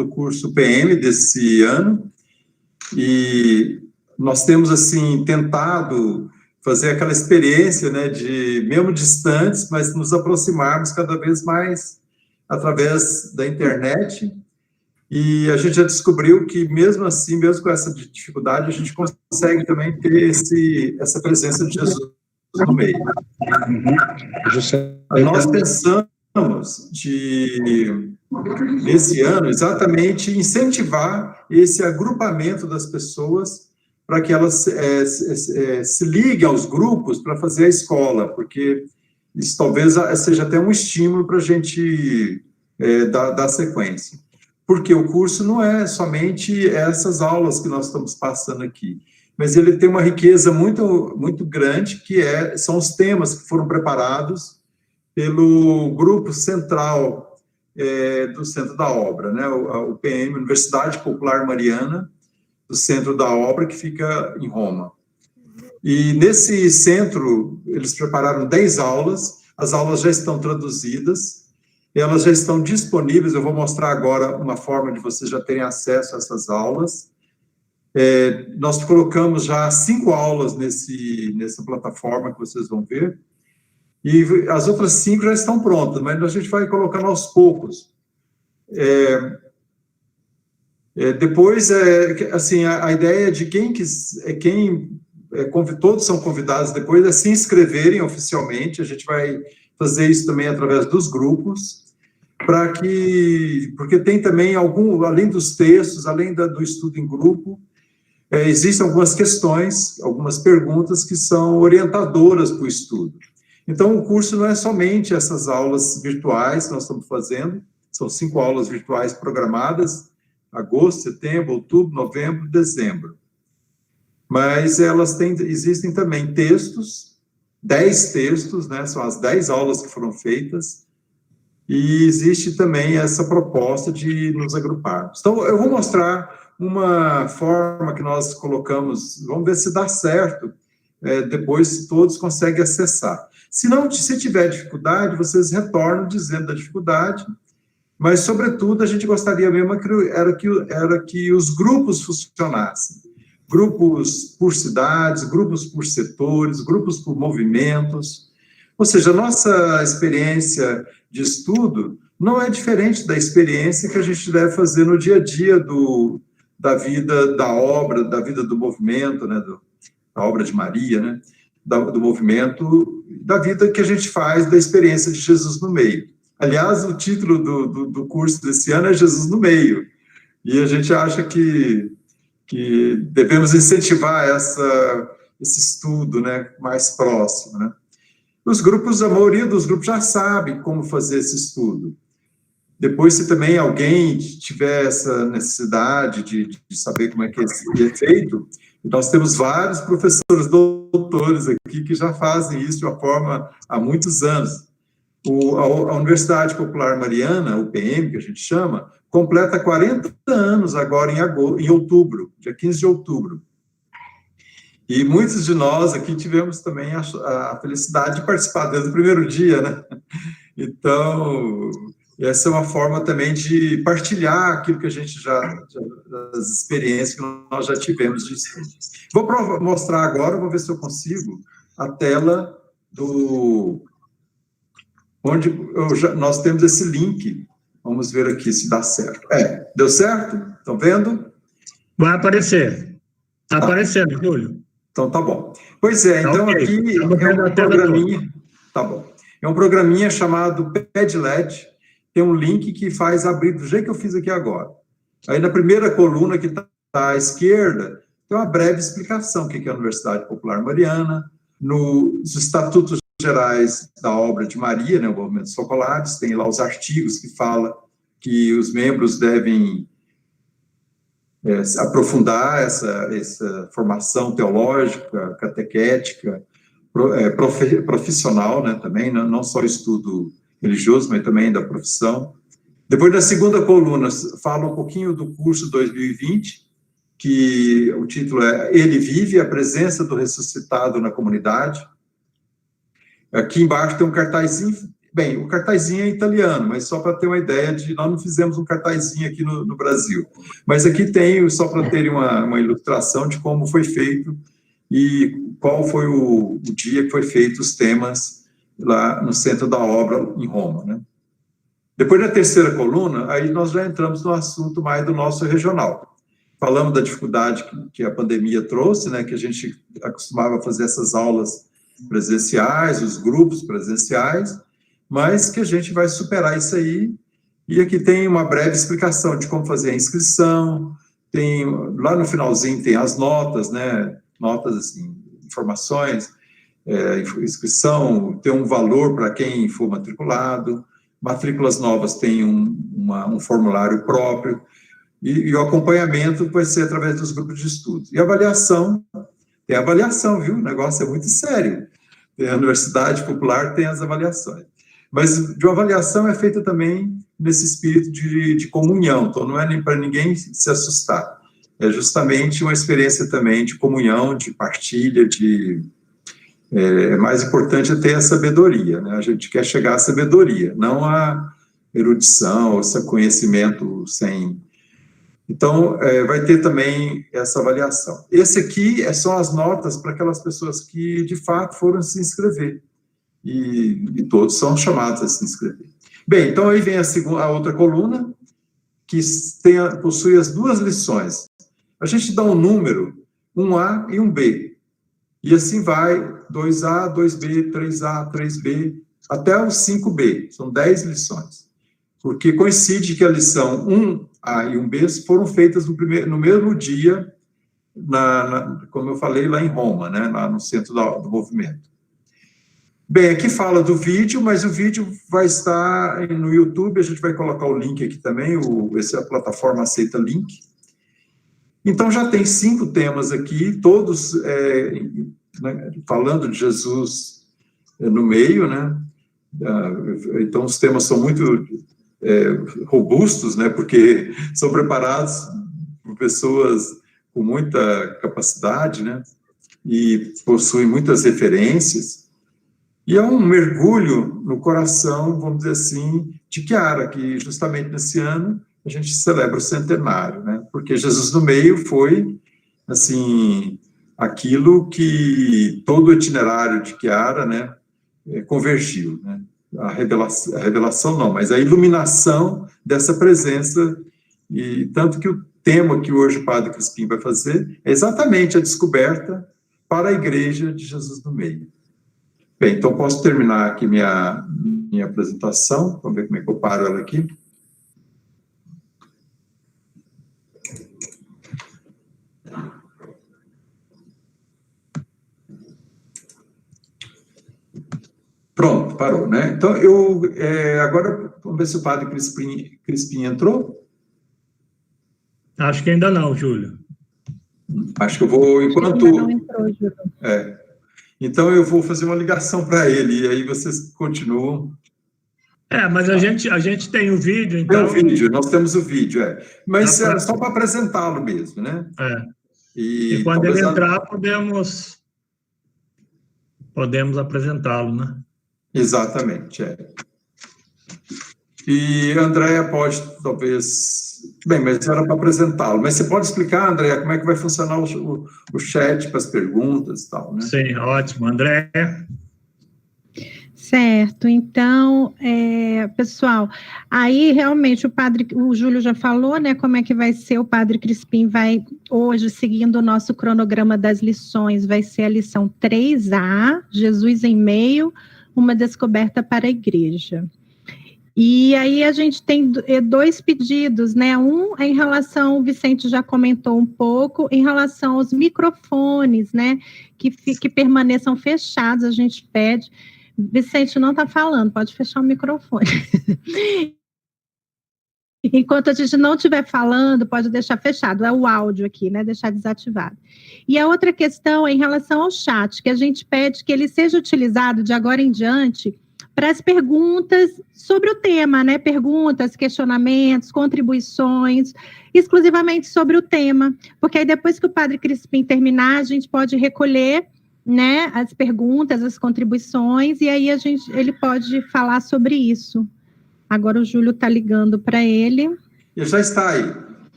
do curso PM desse ano, e nós temos, assim, tentado fazer aquela experiência, né, de, mesmo distantes, mas nos aproximarmos cada vez mais através da internet, e a gente já descobriu que, mesmo assim, mesmo com essa dificuldade, a gente consegue também ter essa presença de Jesus no meio. Nós pensamos nesse ano, exatamente, incentivar esse agrupamento das pessoas para que elas se liguem aos grupos para fazer a escola, porque isso talvez seja até um estímulo para a gente dar sequência. Porque o curso não é somente essas aulas que nós estamos passando aqui, mas ele tem uma riqueza muito, muito grande, que são os temas que foram preparados pelo grupo central do Centro da Obra, né? O PM, Universidade Popular Mariana, do Centro da Obra, que fica em Roma. E nesse centro, eles prepararam 10 aulas, as aulas já estão traduzidas, elas já estão disponíveis, eu vou mostrar agora uma forma de vocês já terem acesso a essas aulas. Nós colocamos já 5 aulas nessa plataforma que vocês vão ver, e as outras 5 já estão prontas, mas a gente vai colocando aos poucos. Depois, assim, a ideia de todos são convidados depois a se inscreverem oficialmente, a gente vai fazer isso também através dos grupos, porque tem também além dos textos, além do estudo em grupo, existem algumas questões, algumas perguntas que são orientadoras para o estudo. Então, o curso não é somente essas aulas virtuais que nós estamos fazendo, são 5 aulas virtuais programadas, agosto, setembro, outubro, novembro, dezembro. Mas existem também textos, 10 textos, né, são as 10 aulas que foram feitas, e existe também essa proposta de nos agruparmos. Então, eu vou mostrar uma forma que nós colocamos, vamos ver se dá certo, depois se todos conseguem acessar. Se tiver dificuldade, vocês retornam dizendo da dificuldade, mas, sobretudo, a gente gostaria mesmo era que os grupos funcionassem. Grupos por cidades, grupos por setores, grupos por movimentos. Ou seja, a nossa experiência de estudo não é diferente da experiência que a gente deve fazer no dia a dia da vida da obra, da vida do movimento, né, da obra de Maria, né, do movimento, da vida que a gente faz, da experiência de Jesus no meio. Aliás, o título do curso desse ano é Jesus no Meio, e a gente acha que devemos incentivar esse estudo, né, mais próximo, né. A maioria dos grupos já sabe como fazer esse estudo. Depois, se também alguém tiver essa necessidade de saber como é que é feito, nós temos vários professores doutores aqui que já fazem isso de uma forma há muitos anos. A Universidade Popular Mariana, o PM, que a gente chama, completa 40 anos agora em outubro, dia 15 de outubro. E muitos de nós aqui tivemos também a felicidade de participar desde o primeiro dia, né? Então, essa é uma forma também de partilhar aquilo que a gente as experiências que nós já tivemos de estudo. Vou mostrar agora, vou ver se eu consigo, a tela onde nós temos esse link. Vamos ver aqui se dá certo. Deu certo? Estão vendo? Vai aparecer. Está aparecendo, Júlio. Então, tá bom. Pois é, então okay. Aqui é um programinha, tá bom. É um programinha chamado Padlet, tem um link que faz abrir do jeito que eu fiz aqui agora. Aí, na primeira coluna que está à esquerda, tem uma breve explicação, o que é a Universidade Popular Mariana, nos estatutos gerais da obra de Maria, né, o movimento Socolares, tem lá os artigos que falam que os membros devem aprofundar essa formação teológica, catequética, profissional, né, também, não só estudo religioso, mas também da profissão. Depois, na segunda coluna, fala um pouquinho do curso 2020, que o título é Ele Vive, a Presença do Ressuscitado na Comunidade. Aqui embaixo tem um cartazinho Bem, o cartazinho é italiano, mas só para ter uma ideia nós não fizemos um cartazinho aqui no Brasil. Mas aqui tem, só para terem uma ilustração de como foi feito e qual foi o dia que foi feito os temas lá no centro da obra em Roma, né? Depois da terceira coluna, aí nós já entramos no assunto mais do nosso regional. Falamos da dificuldade que a pandemia trouxe, né, que a gente acostumava a fazer essas aulas presenciais, os grupos presenciais, mas que a gente vai superar isso aí. E aqui tem uma breve explicação de como fazer a inscrição, lá no finalzinho tem as notas, né, notas, assim, informações, inscrição, tem um valor para quem for matriculado, matrículas novas têm um formulário próprio, e o acompanhamento vai ser através dos grupos de estudo. E avaliação, tem avaliação, viu? O negócio é muito sério. A Universidade Popular tem as avaliações. Mas de uma avaliação é feita também nesse espírito de comunhão, então não é nem para ninguém se assustar. É justamente uma experiência também de comunhão, de partilha, mais importante é ter a sabedoria, né? A gente quer chegar à sabedoria, não à erudição, esse conhecimento sem... Então, vai ter também essa avaliação. Esse aqui são as notas para aquelas pessoas que, de fato, foram se inscrever. E todos são chamados a se inscrever. Bem, então aí vem a outra coluna, que possui as duas lições. A gente dá um número, um A e um B. E assim vai, 2A, 2B, 3A, 3B, até o 5B. São 10 lições. Porque coincide que a lição 1A e 1B foram feitas no mesmo dia, como eu falei, lá em Roma, né, lá no centro do movimento. Bem, aqui fala do vídeo, mas o vídeo vai estar no YouTube, a gente vai colocar o link aqui também, a plataforma aceita link. Então, já tem 5 temas aqui, todos né, falando de Jesus no meio, né? Então, os temas são muito robustos, né? Porque são preparados por pessoas com muita capacidade, né? E possuem muitas referências. E é um mergulho no coração, vamos dizer assim, de Chiara, que justamente nesse ano a gente celebra o centenário, né? Porque Jesus no meio foi, assim, aquilo que todo o itinerário de Chiara, né, convergiu, né? A revelação não, mas a iluminação dessa presença, e tanto que o tema que hoje o Padre Crispim vai fazer é exatamente a descoberta para a Igreja de Jesus no meio. Bem, então posso terminar aqui minha apresentação, vamos ver como é que eu paro ela aqui. Pronto, parou, né? Então, agora, vamos ver se o Padre Crispim entrou. Acho que ainda não, Júlio. Acho que eu vou, enquanto... Ainda não entrou, Júlio. Então, eu vou fazer uma ligação para ele, e aí vocês continuam. Mas a gente tem o vídeo, então... Tem o vídeo, nós temos o vídeo, Mas é só para apresentá-lo mesmo, né? E quando ele entrar, podemos apresentá-lo, né? Exatamente, E a Andréia pode, talvez... Bem, mas era para apresentá-lo. Mas você pode explicar, Andréia, como é que vai funcionar o chat para as perguntas e tal, né? Sim, ótimo. Andréia? Certo, então, pessoal, aí realmente o Júlio já falou, né, como é que vai ser, o Padre Crispim vai, hoje, seguindo o nosso cronograma das lições, vai ser a lição 3A, Jesus em meio, uma descoberta para a igreja. E aí a gente tem 2 pedidos, né, um em relação, o Vicente já comentou um pouco, em relação aos microfones, né, que permaneçam fechados, a gente pede. Vicente não está falando, pode fechar o microfone. Enquanto a gente não estiver falando, pode deixar fechado, é o áudio aqui, né, deixar desativado. E a outra questão é em relação ao chat, que a gente pede que ele seja utilizado de agora em diante para as perguntas sobre o tema, né, perguntas, questionamentos, contribuições, exclusivamente sobre o tema, porque aí depois que o Padre Crispim terminar, a gente pode recolher né, as perguntas, as contribuições, e aí ele pode falar sobre isso. Agora o Júlio está ligando para ele. Ele já está aí.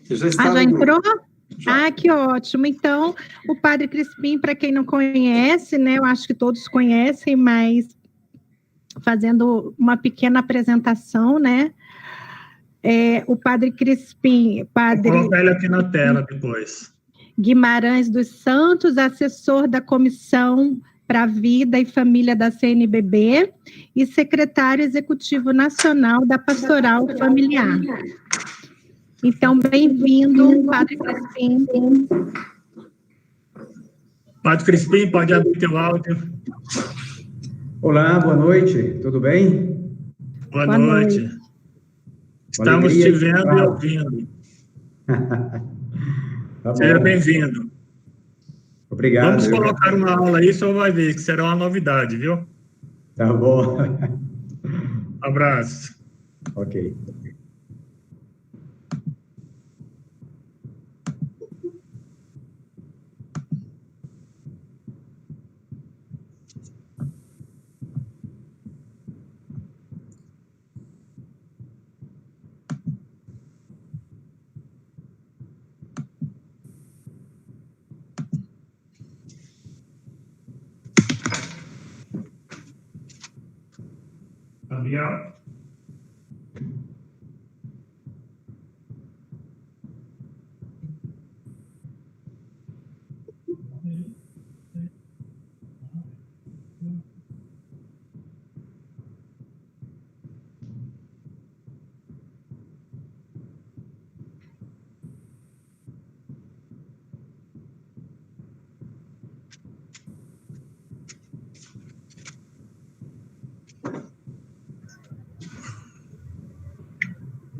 Ele já está já entrou? Já. Ah, que ótimo. Então, o Padre Crispim, para quem não conhece, né, eu acho que todos conhecem, mas fazendo uma pequena apresentação, né, o Padre Crispim... Vou colocar ele aqui na tela depois. Guimarães dos Santos, assessor da Comissão para a Vida e Família da CNBB e secretário executivo nacional da Pastoral Familiar. Então, bem-vindo, Padre Crispim. Padre Crispim, pode abrir teu áudio. Olá, boa noite, tudo bem? Boa noite. Estamos te vendo e ouvindo. Tá Seja bom. bem-vindo. Obrigado. Vamos colocar uma aula aí, só vai ver que será uma novidade, viu? Tá bom. Abraço. Ok. Gabriel.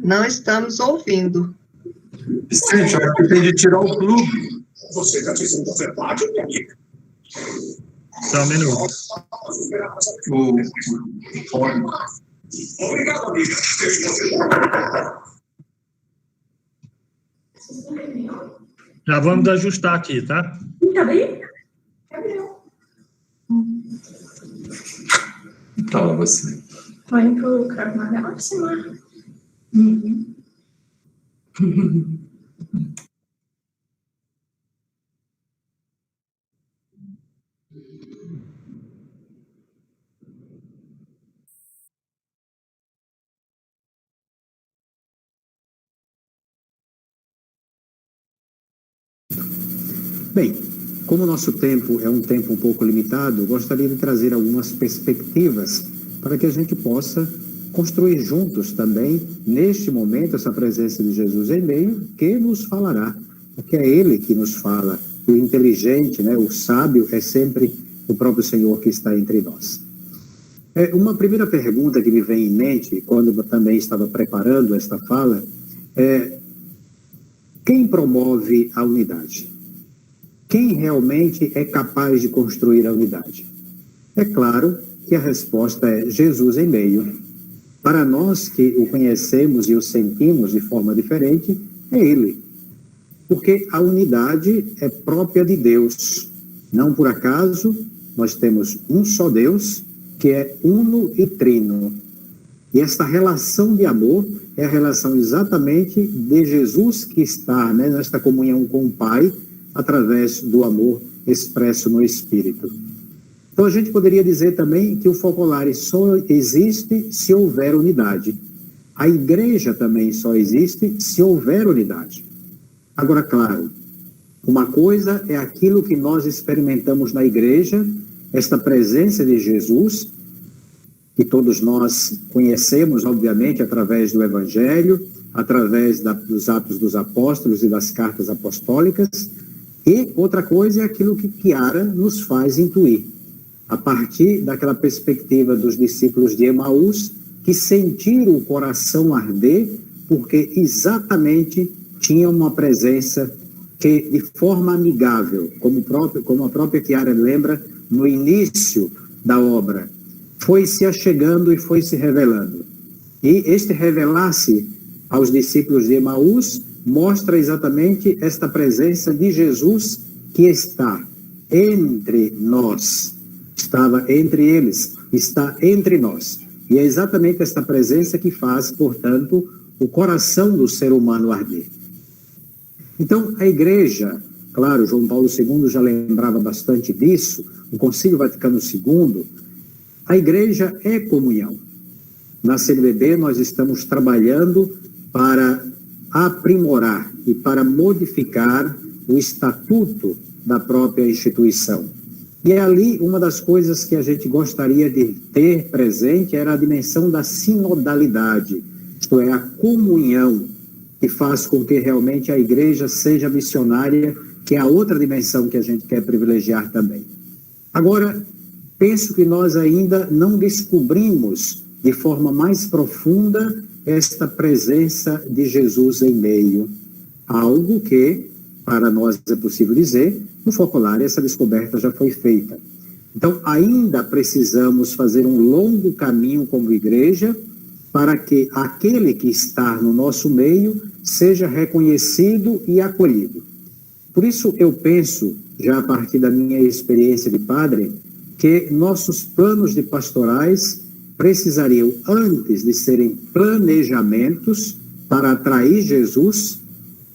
Não estamos ouvindo. Vicente, acho que tem de tirar o plug. Você está dizendo a verdade, minha amiga? Só um minuto. Obrigado, amiga. Já vamos ajustar aqui, tá? Tá bem? Fala você. Vai pro Krav Maga lá pra cima. Bem, como o nosso tempo é um tempo um pouco limitado, gostaria de trazer algumas perspectivas para que a gente possa construir juntos também, neste momento, essa presença de Jesus em meio, que nos falará, porque é Ele que nos fala. O inteligente, né, o sábio, é sempre o próprio Senhor que está entre nós. Uma primeira pergunta que me vem em mente, quando eu também estava preparando esta fala, é: quem promove a unidade? Quem realmente é capaz de construir a unidade? É claro que a resposta é Jesus em meio. Para nós que o conhecemos e o sentimos de forma diferente, é Ele. Porque a unidade é própria de Deus. Não por acaso, nós temos um só Deus, que é uno e trino. E esta relação de amor é a relação exatamente de Jesus que está, né, nesta comunhão com o Pai, através do amor expresso no Espírito. Então, a gente poderia dizer também que o Focolare só existe se houver unidade. A igreja também só existe se houver unidade. Agora, claro, uma coisa é aquilo que nós experimentamos na igreja, esta presença de Jesus, que todos nós conhecemos, obviamente, através do Evangelho, através dos Atos dos Apóstolos e das cartas apostólicas. E outra coisa é aquilo que Chiara nos faz intuir, a partir daquela perspectiva dos discípulos de Emaús, que sentiram o coração arder, porque exatamente tinha uma presença que, de forma amigável, como a própria Chiara lembra, no início da obra, foi se achegando e foi se revelando. E este revelar-se aos discípulos de Emaús mostra exatamente esta presença de Jesus que está entre nós. Estava entre eles, está entre nós. E é exatamente esta presença que faz, portanto, o coração do ser humano arder. Então, a igreja, claro, João Paulo II já lembrava bastante disso, o Concílio Vaticano II, a igreja é comunhão. Na CNBB, nós estamos trabalhando para aprimorar e para modificar o estatuto da própria instituição. E ali, uma das coisas que a gente gostaria de ter presente era a dimensão da sinodalidade, isto é, a comunhão que faz com que realmente a igreja seja missionária, que é a outra dimensão que a gente quer privilegiar também. Agora, penso que nós ainda não descobrimos de forma mais profunda esta presença de Jesus em meio, algo que, para nós é possível dizer, no Focolar essa descoberta já foi feita. Então, ainda precisamos fazer um longo caminho como igreja para que aquele que está no nosso meio seja reconhecido e acolhido. Por isso, eu penso, já a partir da minha experiência de padre, que nossos planos de pastorais precisariam, antes de serem planejamentos para atrair Jesus,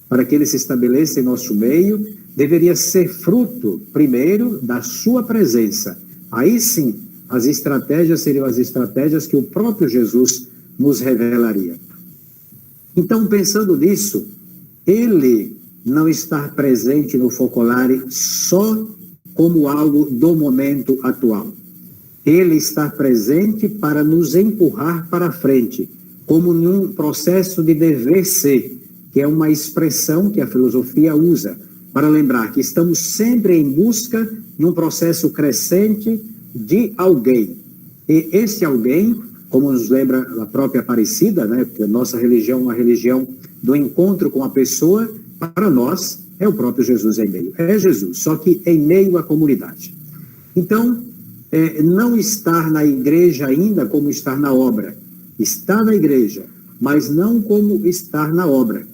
para que ele se estabeleça em nosso meio, deveria ser fruto, primeiro, da sua presença. Aí sim, as estratégias seriam as estratégias que o próprio Jesus nos revelaria. Então, pensando nisso, ele não está presente no Focolare só como algo do momento atual. Ele está presente para nos empurrar para frente, como num processo de dever ser, que é uma expressão que a filosofia usa, para lembrar que estamos sempre em busca de um processo crescente de alguém. E esse alguém, como nos lembra a própria Aparecida, né, porque a nossa religião é uma religião do encontro com a pessoa, para nós é o próprio Jesus em meio. É Jesus, só que em meio à comunidade. Então, não estar na igreja ainda como estar na obra. Estar na igreja, mas não como estar na obra.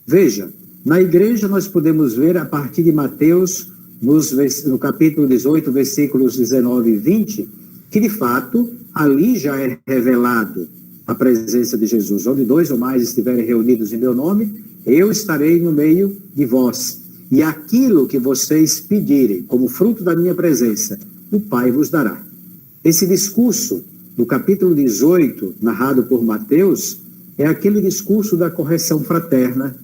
Veja, na igreja nós podemos ver a partir de Mateus, no capítulo 18, versículos 19 e 20, que de fato ali já é revelado a presença de Jesus. Onde 2 ou mais estiverem reunidos em meu nome, eu estarei no meio de vós. E aquilo que vocês pedirem como fruto da minha presença, o Pai vos dará. Esse discurso do capítulo 18, narrado por Mateus, é aquele discurso da correção fraterna,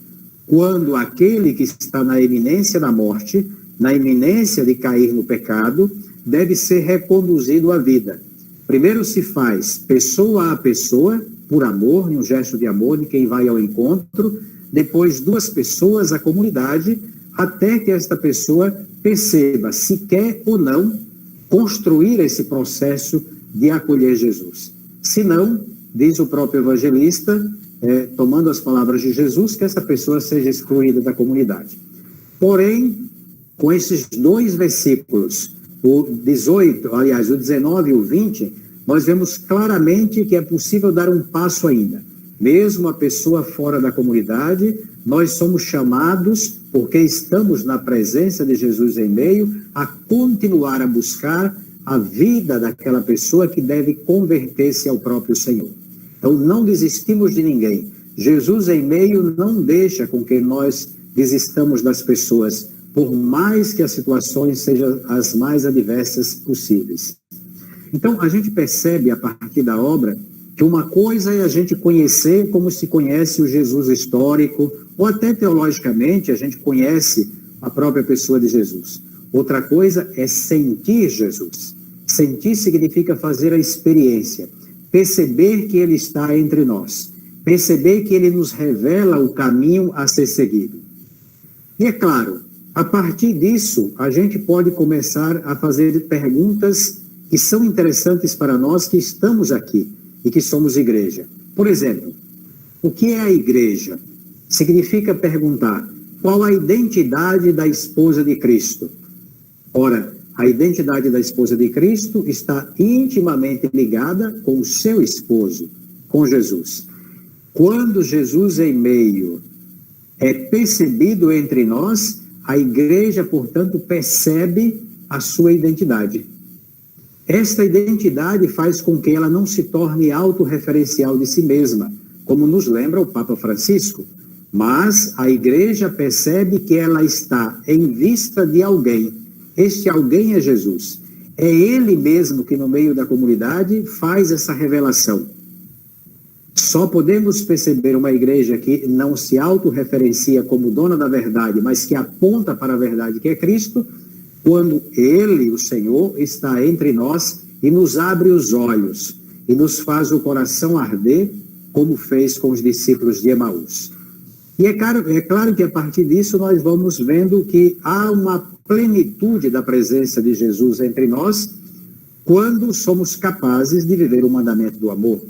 quando aquele que está na iminência da morte, na iminência de cair no pecado, deve ser reconduzido à vida. Primeiro se faz pessoa a pessoa, por amor, em um gesto de amor de quem vai ao encontro, depois 2 pessoas, a comunidade, até que esta pessoa perceba se quer ou não construir esse processo de acolher Jesus. Se não, diz o próprio evangelista, tomando as palavras de Jesus, que essa pessoa seja excluída da comunidade. Porém, com esses 2 versículos, o 19 e o 20, nós vemos claramente que é possível dar um passo ainda. Mesmo a pessoa fora da comunidade, nós somos chamados, porque estamos na presença de Jesus em meio, a continuar a buscar a vida daquela pessoa que deve converter-se ao próprio Senhor. Então, não desistimos de ninguém. Jesus em meio não deixa com que nós desistamos das pessoas, por mais que as situações sejam as mais adversas possíveis. Então, a gente percebe, a partir da obra, que uma coisa é a gente conhecer como se conhece o Jesus histórico, ou até teologicamente a gente conhece a própria pessoa de Jesus. Outra coisa é sentir Jesus. Sentir significa fazer a experiência, perceber que ele está entre nós, perceber que ele nos revela o caminho a ser seguido. E é claro, a partir disso, a gente pode começar a fazer perguntas que são interessantes para nós que estamos aqui e que somos igreja. Por exemplo, o que é a igreja? Significa perguntar qual a identidade da esposa de Cristo. Ora, a identidade da esposa de Cristo está intimamente ligada com o seu esposo, com Jesus. Quando Jesus em meio é percebido entre nós, a igreja, portanto, percebe a sua identidade. Esta identidade faz com que ela não se torne autorreferencial de si mesma, como nos lembra o Papa Francisco, mas a igreja percebe que ela está em vista de alguém. Este alguém é Jesus. É ele mesmo que no meio da comunidade faz essa revelação. Só podemos perceber uma igreja que não se autorreferencia como dona da verdade, mas que aponta para a verdade que é Cristo, quando ele, o Senhor, está entre nós e nos abre os olhos e nos faz o coração arder, como fez com os discípulos de Emaús. E é claro que a partir disso nós vamos vendo que há uma plenitude da presença de Jesus entre nós quando somos capazes de viver o mandamento do amor.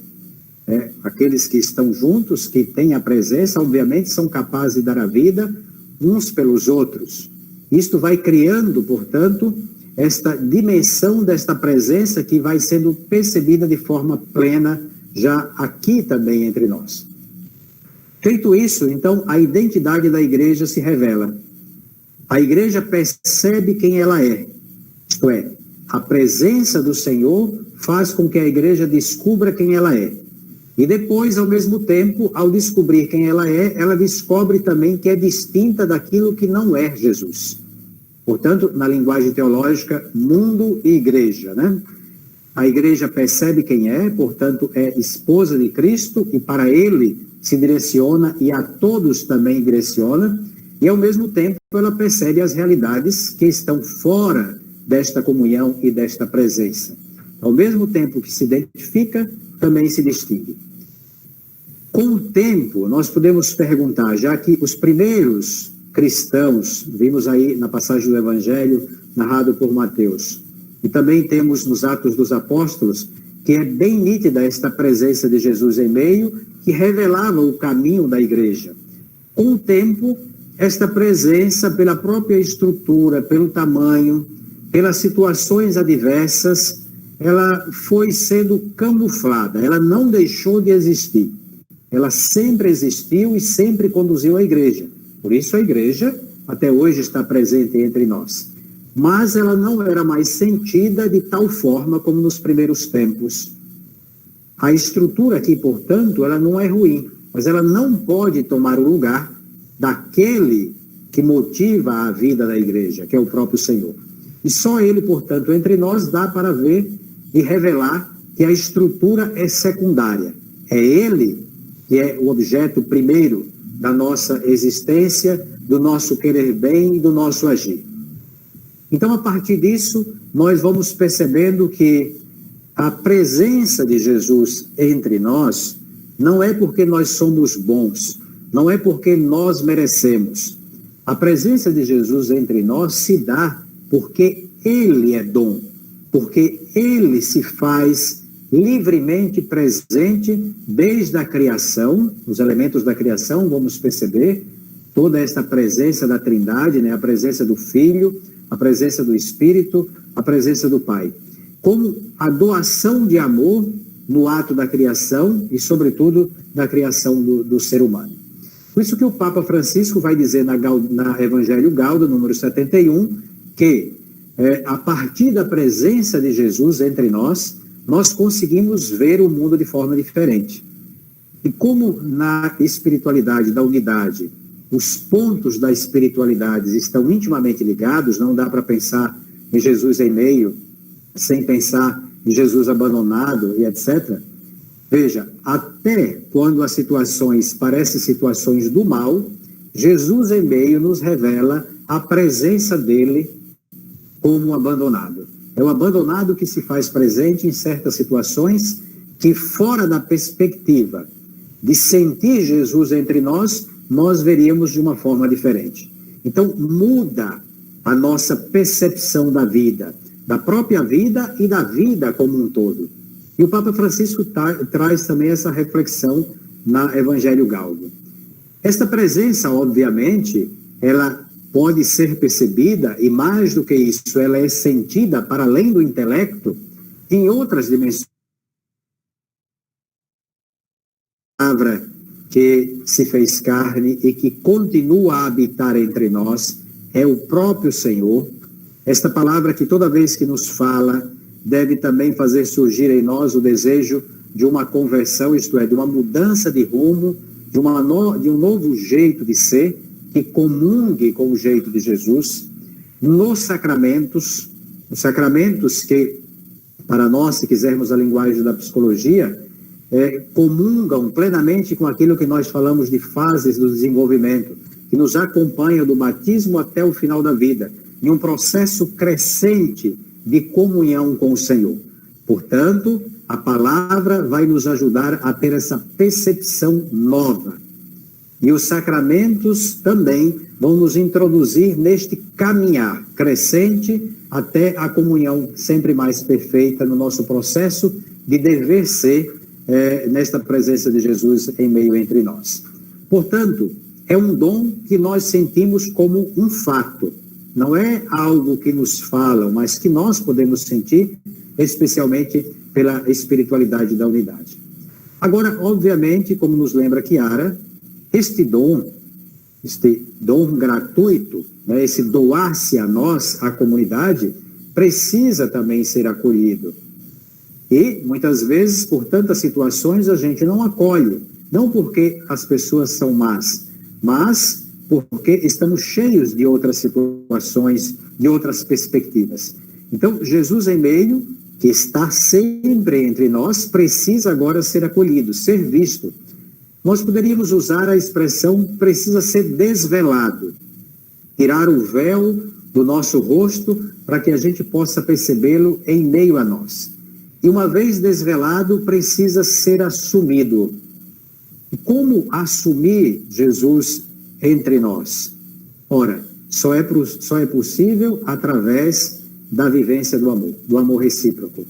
Aqueles que estão juntos, que têm a presença, obviamente são capazes de dar a vida uns pelos outros. Isto vai criando, portanto, esta dimensão desta presença que vai sendo percebida de forma plena já aqui também entre nós. Feito isso, então, a identidade da igreja se revela. A igreja percebe quem ela é. Isto é, a presença do Senhor faz com que a igreja descubra quem ela é. E depois, ao mesmo tempo, ao descobrir quem ela é, ela descobre também que é distinta daquilo que não é Jesus. Portanto, na linguagem teológica, mundo e igreja, né? A igreja percebe quem é, portanto, é esposa de Cristo e para ele se direciona e a todos também direciona, e ao mesmo tempo ela percebe as realidades que estão fora desta comunhão e desta presença. Ao mesmo tempo que se identifica, também se distingue. Com o tempo, nós podemos perguntar, já que os primeiros cristãos, vimos aí na passagem do Evangelho, narrado por Mateus, e também temos nos Atos dos Apóstolos, que é bem nítida esta presença de Jesus em meio, que revelava o caminho da igreja. Com o tempo, esta presença, pela própria estrutura, pelo tamanho, pelas situações adversas, ela foi sendo camuflada, ela não deixou de existir. Ela sempre existiu e sempre conduziu a igreja. Por isso a igreja até hoje está presente entre nós. Mas ela não era mais sentida de tal forma como nos primeiros tempos. A estrutura aqui, portanto, ela não é ruim, mas ela não pode tomar o lugar daquele que motiva a vida da igreja, que é o próprio Senhor. E só ele, portanto, entre nós dá para ver e revelar que a estrutura é secundária. É ele que é o objeto primeiro da nossa existência, do nosso querer bem e do nosso agir. Então, a partir disso, nós vamos percebendo que a presença de Jesus entre nós não é porque nós somos bons, não é porque nós merecemos. A presença de Jesus entre nós se dá porque ele é dom, porque ele se faz livremente presente desde a criação, os elementos da criação, vamos perceber toda esta presença da Trindade, né? A presença do Filho, a presença do Espírito, a presença do Pai. Como a doação de amor no ato da criação e, sobretudo, da criação do ser humano. Por isso que o Papa Francisco vai dizer na Evangelho Gaudium, número 71, que a partir da presença de Jesus entre nós, nós conseguimos ver o mundo de forma diferente. E como na espiritualidade da unidade, os pontos da espiritualidade estão intimamente ligados, não dá para pensar em Jesus em meio, sem pensar em Jesus abandonado e etc. Veja, até quando as situações parecem situações do mal, Jesus em meio nos revela a presença dele como um abandonado. É o abandonado que se faz presente em certas situações que, fora da perspectiva de sentir Jesus entre nós, nós veríamos de uma forma diferente. Então, muda a nossa percepção da vida, da própria vida e da vida como um todo. E o Papa Francisco traz também essa reflexão na Evangelho Gaudium. Esta presença, obviamente, ela pode ser percebida, e mais do que isso, ela é sentida para além do intelecto, em outras dimensões. A palavra que se fez carne e que continua a habitar entre nós é o próprio Senhor, Esta palavra que toda vez que nos fala, deve também fazer surgir em nós o desejo de uma conversão, isto é, de uma mudança de rumo, de um novo jeito de ser, que comungue com o jeito de Jesus, nos sacramentos que, para nós, se quisermos a linguagem da psicologia, comungam plenamente com aquilo que nós falamos de fases do desenvolvimento, que nos acompanha do batismo até o final da vida, em um processo crescente de comunhão com o Senhor. Portanto, a palavra vai nos ajudar a ter essa percepção nova. E os sacramentos também vão nos introduzir neste caminhar crescente até a comunhão sempre mais perfeita no nosso processo de dever ser nesta presença de Jesus em meio entre nós. Portanto, é um dom que nós sentimos como um fato. Não é algo que nos falam, mas que nós podemos sentir, especialmente pela espiritualidade da unidade. Agora, obviamente, como nos lembra Chiara, este dom gratuito, né, esse doar-se a nós, à comunidade, precisa também ser acolhido. E, muitas vezes, por tantas situações, a gente não acolhe. Não porque as pessoas são más, mas porque estamos cheios de outras situações, de outras perspectivas. Então, Jesus em meio, que está sempre entre nós, precisa agora ser acolhido, ser visto. Nós poderíamos usar a expressão precisa ser desvelado, tirar o véu do nosso rosto para que a gente possa percebê-lo em meio a nós. E uma vez desvelado, precisa ser assumido. E como assumir Jesus entre nós? Ora, só é possível através da vivência do amor recíproco.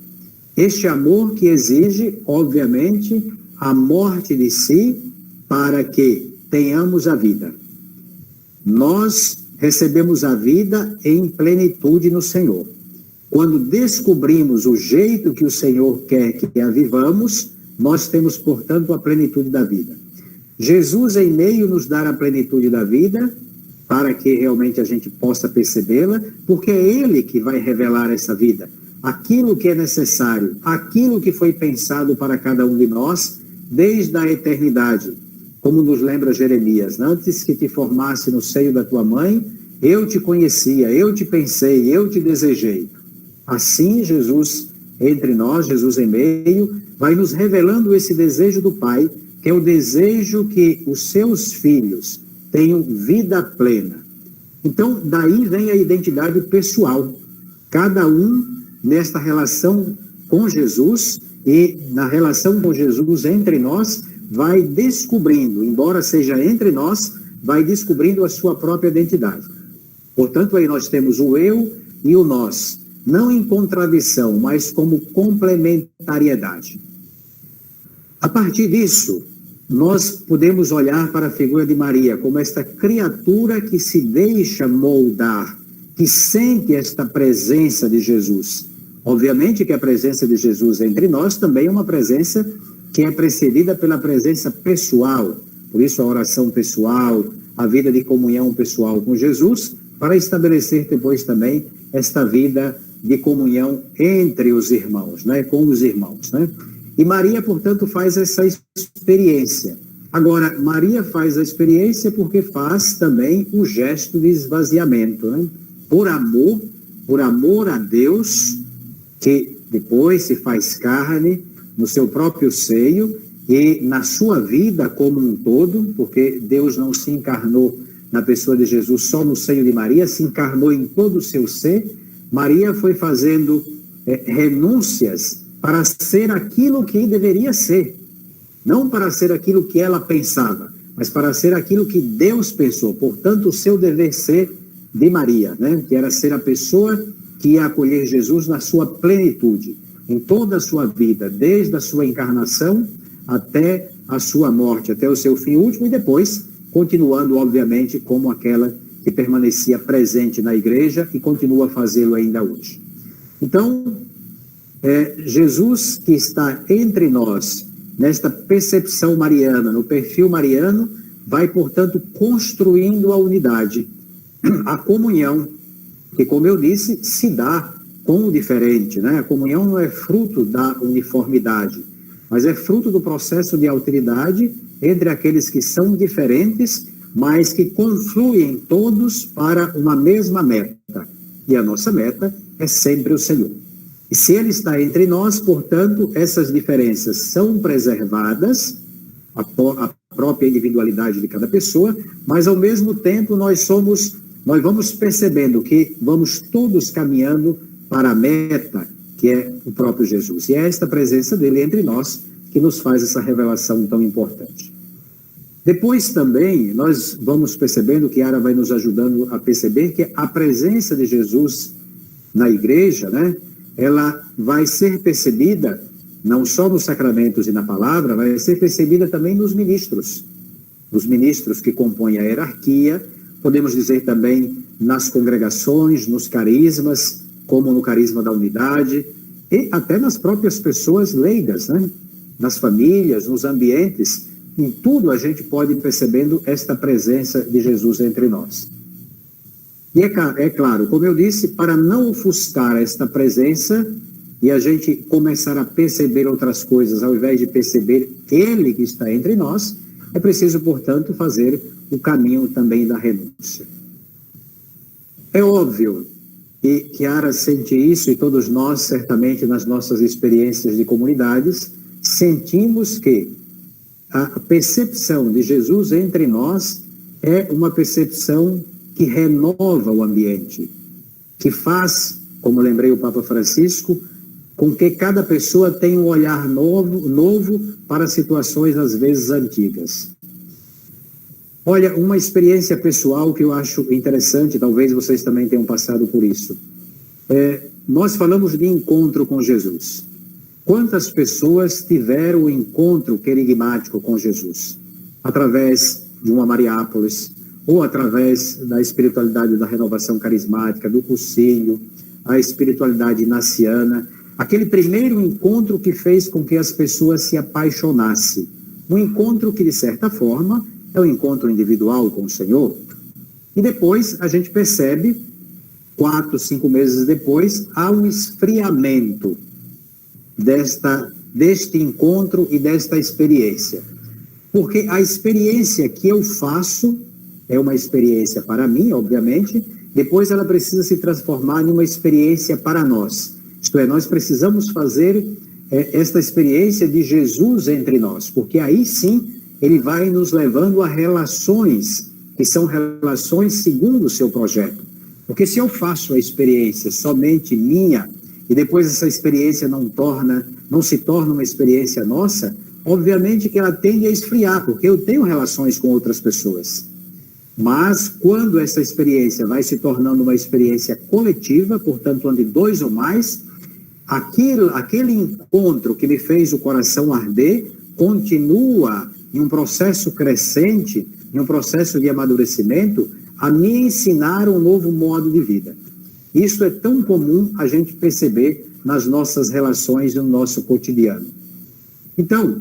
Este amor que exige, obviamente, a morte de si para que tenhamos a vida. Nós recebemos a vida em plenitude no Senhor. Quando descobrimos o jeito que o Senhor quer que a vivamos, nós temos, portanto, a plenitude da vida. Jesus em meio nos dá a plenitude da vida, para que realmente a gente possa percebê-la, porque é Ele que vai revelar essa vida. Aquilo que é necessário, aquilo que foi pensado para cada um de nós, desde a eternidade. Como nos lembra Jeremias, antes que te formasse no seio da tua mãe, eu te conhecia, eu te pensei, eu te desejei. Assim, Jesus entre nós, Jesus em meio, vai nos revelando esse desejo do Pai, que é o desejo que os seus filhos tenham vida plena. Então, daí vem a identidade pessoal. Cada um nesta relação com Jesus e na relação com Jesus entre nós, vai descobrindo, embora seja entre nós, vai descobrindo a sua própria identidade. Portanto, aí nós temos o eu e o nós, não em contradição, mas como complementariedade. A partir disso, nós podemos olhar para a figura de Maria como esta criatura que se deixa moldar, que sente esta presença de Jesus. Obviamente que a presença de Jesus entre nós também é uma presença que é precedida pela presença pessoal, por isso a oração pessoal, a vida de comunhão pessoal com Jesus, para estabelecer depois também esta vida de comunhão entre os irmãos, né, com os irmãos, né? E Maria, portanto, faz essa experiência. Agora, Maria faz a experiência porque faz também o gesto de esvaziamento, né? Por amor a Deus, que depois se faz carne no seu próprio seio e na sua vida como um todo, porque Deus não se encarnou na pessoa de Jesus só no seio de Maria, se encarnou em todo o seu ser. Maria foi fazendo renúncias para ser aquilo que deveria ser, não para ser aquilo que ela pensava, mas para ser aquilo que Deus pensou. Portanto, o seu dever ser de Maria, né? Que era ser a pessoa que ia acolher Jesus na sua plenitude, em toda a sua vida, desde a sua encarnação até a sua morte, até o seu fim último, e depois continuando, obviamente, como aquela que permanecia presente na igreja e continua a fazê-lo ainda hoje. Então, Jesus que está entre nós, nesta percepção mariana, no perfil mariano, vai, portanto, construindo a unidade, a comunhão, que, como eu disse, se dá com o diferente, né? A comunhão não é fruto da uniformidade, mas é fruto do processo de alteridade entre aqueles que são diferentes, mas que confluem todos para uma mesma meta. E a nossa meta é sempre o Senhor. E se Ele está entre nós, portanto, essas diferenças são preservadas, a própria individualidade de cada pessoa, mas ao mesmo tempo nós vamos percebendo que vamos todos caminhando para a meta, que é o próprio Jesus. E é esta presença dele entre nós que nos faz essa revelação tão importante. Depois também nós vamos percebendo, que Yara vai nos ajudando a perceber, que a presença de Jesus na igreja, né, ela vai ser percebida não só nos sacramentos e na palavra, vai ser percebida também nos ministros que compõem a hierarquia, podemos dizer também nas congregações, nos carismas, como no carisma da unidade, e até nas próprias pessoas leigas, né, nas famílias, nos ambientes. Em tudo a gente pode ir percebendo esta presença de Jesus entre nós. E é claro, como eu disse, para não ofuscar esta presença e a gente começar a perceber outras coisas ao invés de perceber Ele que está entre nós, é preciso, portanto, fazer o caminho também da renúncia. É óbvio, e Chiara sente isso, e todos nós, certamente, nas nossas experiências de comunidades, sentimos que a percepção de Jesus entre nós é uma percepção que renova o ambiente, que faz, como lembrei o Papa Francisco, com que cada pessoa tenha um olhar novo para situações, às vezes, antigas. Olha, uma experiência pessoal que eu acho interessante, talvez vocês também tenham passado por isso. Nós falamos de encontro com Jesus. Quantas pessoas tiveram o encontro querigmático com Jesus? Através de uma Mariápolis, ou através da espiritualidade da renovação carismática, do cursilho, a espiritualidade inaciana, aquele primeiro encontro que fez com que as pessoas se apaixonassem. Um encontro que, de certa forma, é um encontro individual com o Senhor. E depois a gente percebe, 4, 5 meses depois, há um esfriamento deste encontro e desta experiência. Porque a experiência que eu faço é uma experiência para mim, obviamente, depois ela precisa se transformar em uma experiência para nós. Isto é, nós precisamos fazer esta experiência de Jesus entre nós, porque aí sim ele vai nos levando a relações que são relações segundo o seu projeto. Porque se eu faço a experiência somente minha, e depois essa experiência não se torna uma experiência nossa, obviamente que ela tende a esfriar, porque eu tenho relações com outras pessoas. Mas quando essa experiência vai se tornando uma experiência coletiva, portanto, onde 2 ou mais, aquele encontro que me fez o coração arder, continua em um processo crescente, em um processo de amadurecimento, a me ensinar um novo modo de vida. Isso é tão comum a gente perceber nas nossas relações, no nosso cotidiano. Então,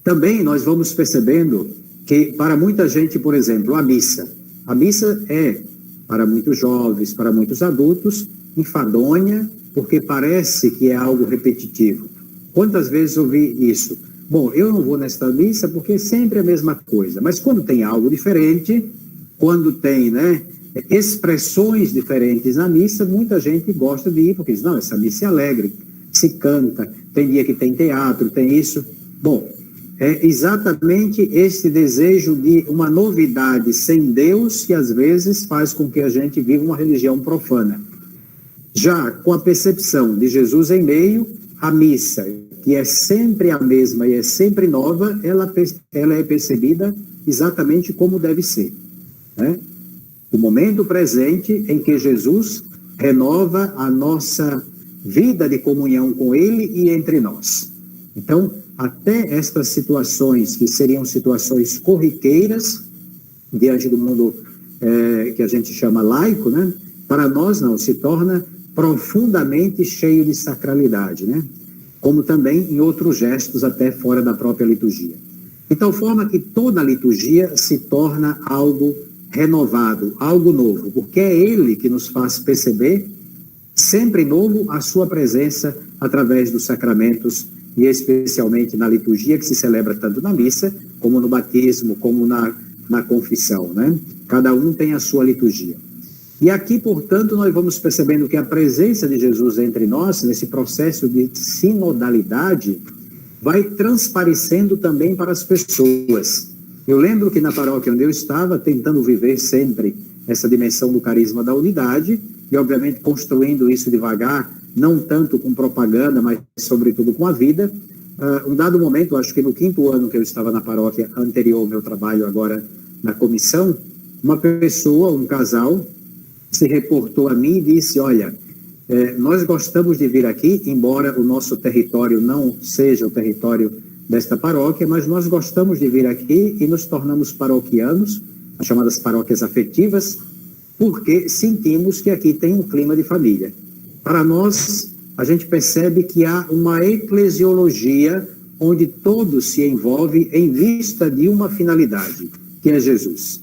também nós vamos percebendo que para muita gente, por exemplo, a missa é, para muitos jovens, para muitos adultos, enfadonha, porque parece que é algo repetitivo. Quantas vezes ouvi isso? Bom, eu não vou nesta missa porque é sempre a mesma coisa, mas quando tem algo diferente, quando tem, expressões diferentes na missa, muita gente gosta de ir, porque diz, não, essa missa é alegre, se canta, tem dia que tem teatro, tem isso. Bom, é exatamente esse desejo de uma novidade sem Deus que às vezes faz com que a gente viva uma religião profana. Já com a percepção de Jesus em meio, a missa, que é sempre a mesma e é sempre nova, ela é percebida exatamente como deve ser. O momento presente em que Jesus renova a nossa vida de comunhão com Ele e entre nós. Então, até estas situações, que seriam situações corriqueiras, diante do mundo que a gente chama laico, para nós não, se torna profundamente cheio de sacralidade, como também em outros gestos até fora da própria liturgia. De tal forma que toda a liturgia se torna algo renovado, algo novo, porque é Ele que nos faz perceber, sempre novo, a sua presença através dos sacramentos e especialmente na liturgia que se celebra tanto na missa, como no batismo, como na confissão, né? Cada um tem a sua liturgia. E aqui, portanto, nós vamos percebendo que a presença de Jesus entre nós, nesse processo de sinodalidade, vai transparecendo também para as pessoas. Eu lembro que na paróquia onde eu estava, tentando viver sempre essa dimensão do carisma da unidade, e obviamente construindo isso devagar, não tanto com propaganda, mas sobretudo com a vida. Um dado momento, acho que no 5º ano que eu estava na paróquia anterior ao meu trabalho agora na comissão, uma pessoa, um casal, se reportou a mim e disse, olha, nós gostamos de vir aqui, embora o nosso território não seja o território desta paróquia, mas nós gostamos de vir aqui e nos tornamos paroquianos, as chamadas paróquias afetivas, porque sentimos que aqui tem um clima de família. Para nós, a gente percebe que há uma eclesiologia onde todos se envolvem em vista de uma finalidade, que é Jesus.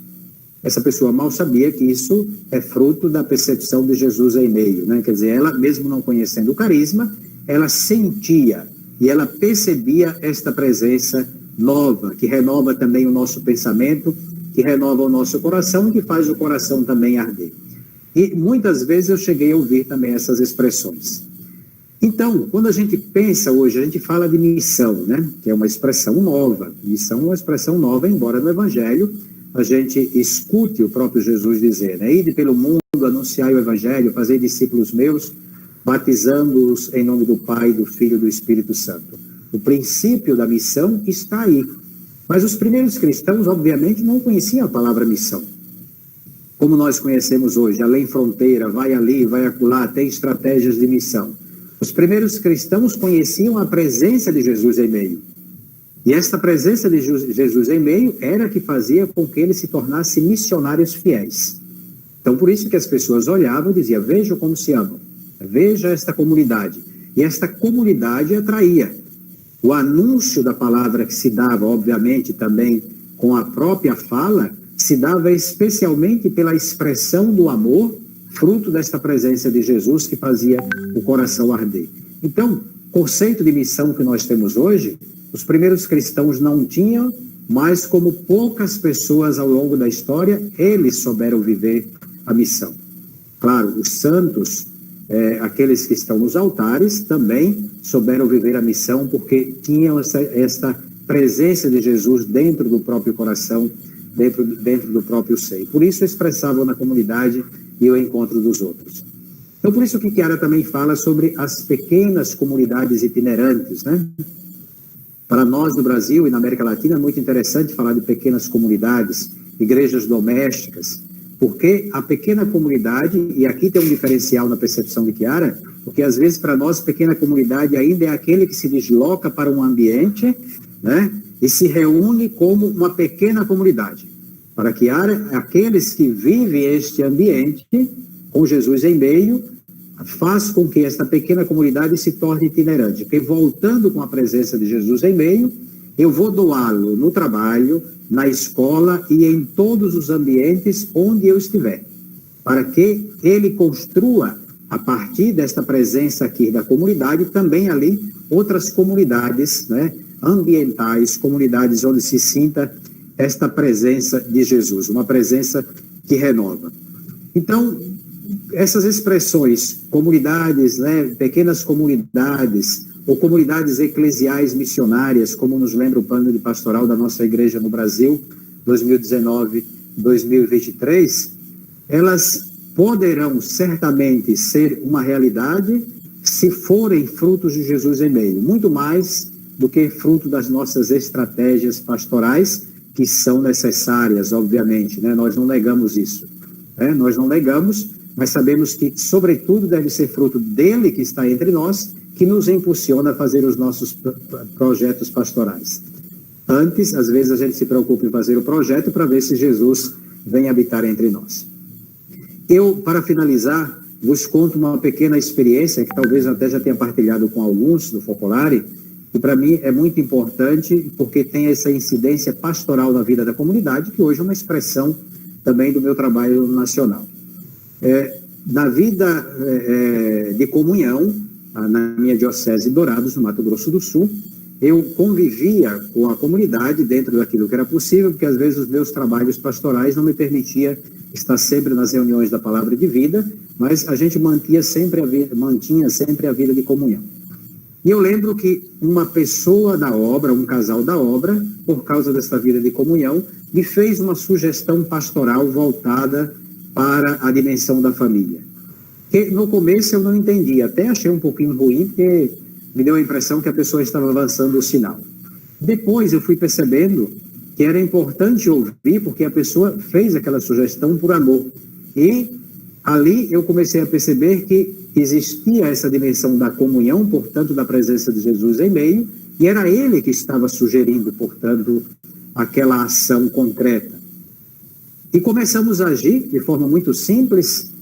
Essa pessoa mal sabia que isso é fruto da percepção de Jesus em meio, né? Quer dizer, ela, mesmo não conhecendo o carisma, ela sentia e ela percebia esta presença nova, que renova também o nosso pensamento, que renova o nosso coração, que faz o coração também arder. E muitas vezes eu cheguei a ouvir também essas expressões. Então, quando a gente pensa hoje, a gente fala de missão, né? Que é uma expressão nova. Missão é uma expressão nova, embora no Evangelho a gente escute o próprio Jesus dizer, né? Ide pelo mundo, anunciai o Evangelho, fazei discípulos meus, batizando-os em nome do Pai, do Filho e do Espírito Santo. O princípio da missão está aí. Mas os primeiros cristãos, obviamente, não conheciam a palavra missão. Como nós conhecemos hoje, além fronteira, vai ali, vai acolá, tem estratégias de missão. Os primeiros cristãos conheciam a presença de Jesus em meio. E esta presença de Jesus em meio era que fazia com que eles se tornassem missionários fiéis. Então, por isso que as pessoas olhavam e diziam, veja como se amam, veja esta comunidade. E esta comunidade atraía. O anúncio da palavra que se dava, obviamente, também com a própria fala, se dava especialmente pela expressão do amor, fruto desta presença de Jesus que fazia o coração arder. Então, o conceito de missão que nós temos hoje, os primeiros cristãos não tinham, mas como poucas pessoas ao longo da história, eles souberam viver a missão. Claro, os santos, aqueles que estão nos altares, também souberam viver a missão, porque tinham esta presença de Jesus dentro do próprio coração, dentro do próprio seio. Por isso expressavam na comunidade e o encontro dos outros. Então, por isso que Chiara também fala sobre as pequenas comunidades itinerantes, né? Para nós do Brasil e na América Latina é muito interessante falar de pequenas comunidades, igrejas domésticas, porque a pequena comunidade, e aqui tem um diferencial na percepção de Chiara, porque às vezes para nós pequena comunidade ainda é aquele que se desloca para um ambiente, né, e se reúne como uma pequena comunidade. Para Chiara, aqueles que vivem este ambiente, com Jesus em meio, faz com que esta pequena comunidade se torne itinerante, porque voltando com a presença de Jesus em meio, eu vou doá-lo no trabalho, na escola e em todos os ambientes onde eu estiver, para que ele construa, a partir desta presença aqui da comunidade, também ali outras comunidades, né, ambientais, comunidades onde se sinta esta presença de Jesus, uma presença que renova. Então, essas expressões, comunidades, né, pequenas comunidades, ou comunidades eclesiais missionárias, como nos lembra o plano de pastoral da nossa igreja no Brasil, 2019-2023, elas poderão certamente ser uma realidade se forem frutos de Jesus em meio, muito mais do que fruto das nossas estratégias pastorais, que são necessárias, obviamente, né? Nós não negamos isso, né? Nós não negamos, mas sabemos que, sobretudo, deve ser fruto dele que está entre nós, que nos impulsiona a fazer os nossos projetos pastorais. Antes, às vezes, a gente se preocupa em fazer o projeto para ver se Jesus vem habitar entre nós. Eu, para finalizar, vos conto uma pequena experiência, que talvez até já tenha partilhado com alguns do Focolare, que para mim é muito importante, porque tem essa incidência pastoral na vida da comunidade, que hoje é uma expressão também do meu trabalho nacional. Na vida de comunhão, na minha diocese de Dourados, no Mato Grosso do Sul, eu convivia com a comunidade dentro daquilo que era possível, porque às vezes os meus trabalhos pastorais não me permitiam estar sempre nas reuniões da Palavra de Vida, mas a gente mantinha sempre a vida de comunhão. E eu lembro que uma pessoa da obra, um casal da obra, por causa dessa vida de comunhão, me fez uma sugestão pastoral voltada para a dimensão da família. Que no começo eu não entendi, até achei um pouquinho ruim, porque me deu a impressão que a pessoa estava avançando o sinal. Depois eu fui percebendo que era importante ouvir, porque a pessoa fez aquela sugestão por amor. E ali eu comecei a perceber que existia essa dimensão da comunhão, portanto, da presença de Jesus em meio, e era ele que estava sugerindo, portanto, aquela ação concreta. E começamos a agir de forma muito simples,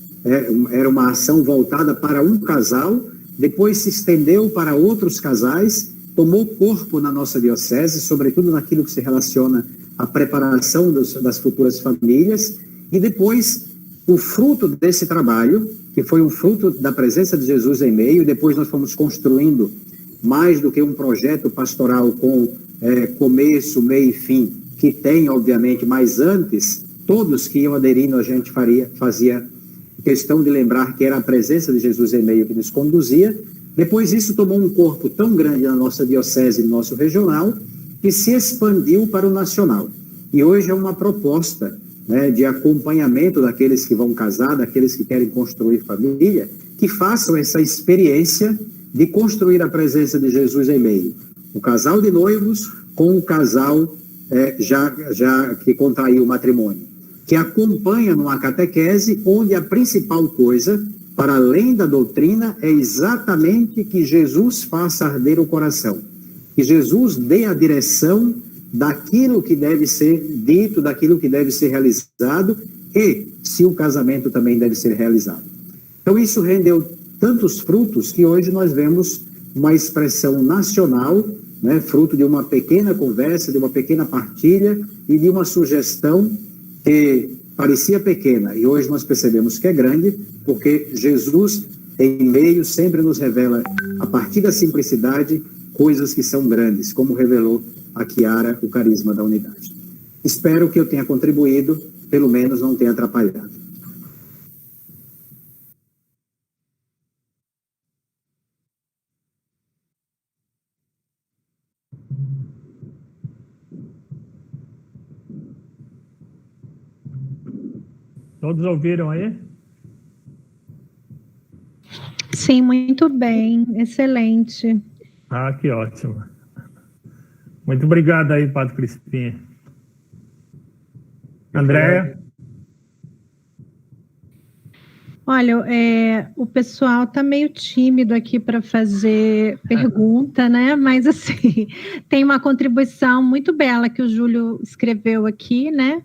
era uma ação voltada para um casal, depois se estendeu para outros casais, tomou corpo na nossa diocese, sobretudo naquilo que se relaciona à preparação das futuras famílias, e depois o fruto desse trabalho, que foi um fruto da presença de Jesus em meio, e depois nós fomos construindo mais do que um projeto pastoral com começo, meio e fim, que tem, obviamente, mas antes, todos que iam aderindo, a gente fazia questão de lembrar que era a presença de Jesus em meio que nos conduzia. Depois isso tomou um corpo tão grande na nossa diocese, no nosso regional, que se expandiu para o nacional. E hoje é uma proposta, né, de acompanhamento daqueles que vão casar, daqueles que querem construir família, que façam essa experiência de construir a presença de Jesus em meio. O casal de noivos com o casal já que contraiu o matrimônio, que acompanha numa catequese onde a principal coisa, para além da doutrina, é exatamente que Jesus faça arder o coração, que Jesus dê a direção daquilo que deve ser dito, daquilo que deve ser realizado, e se o casamento também deve ser realizado. Então isso rendeu tantos frutos que hoje nós vemos uma expressão nacional, né, fruto de uma pequena conversa, de uma pequena partilha e de uma sugestão que parecia pequena, e hoje nós percebemos que é grande, porque Jesus em meio sempre nos revela, a partir da simplicidade, coisas que são grandes, como revelou a Chiara o carisma da unidade. Espero que eu tenha contribuído, pelo menos não tenha atrapalhado. Todos ouviram aí? Sim, muito bem, excelente. Ah, que ótimo. Muito obrigado aí, Padre Crispim. Andréia? Olha, o pessoal está meio tímido aqui para fazer pergunta, né? Mas, assim, tem uma contribuição muito bela que o Júlio escreveu aqui, né?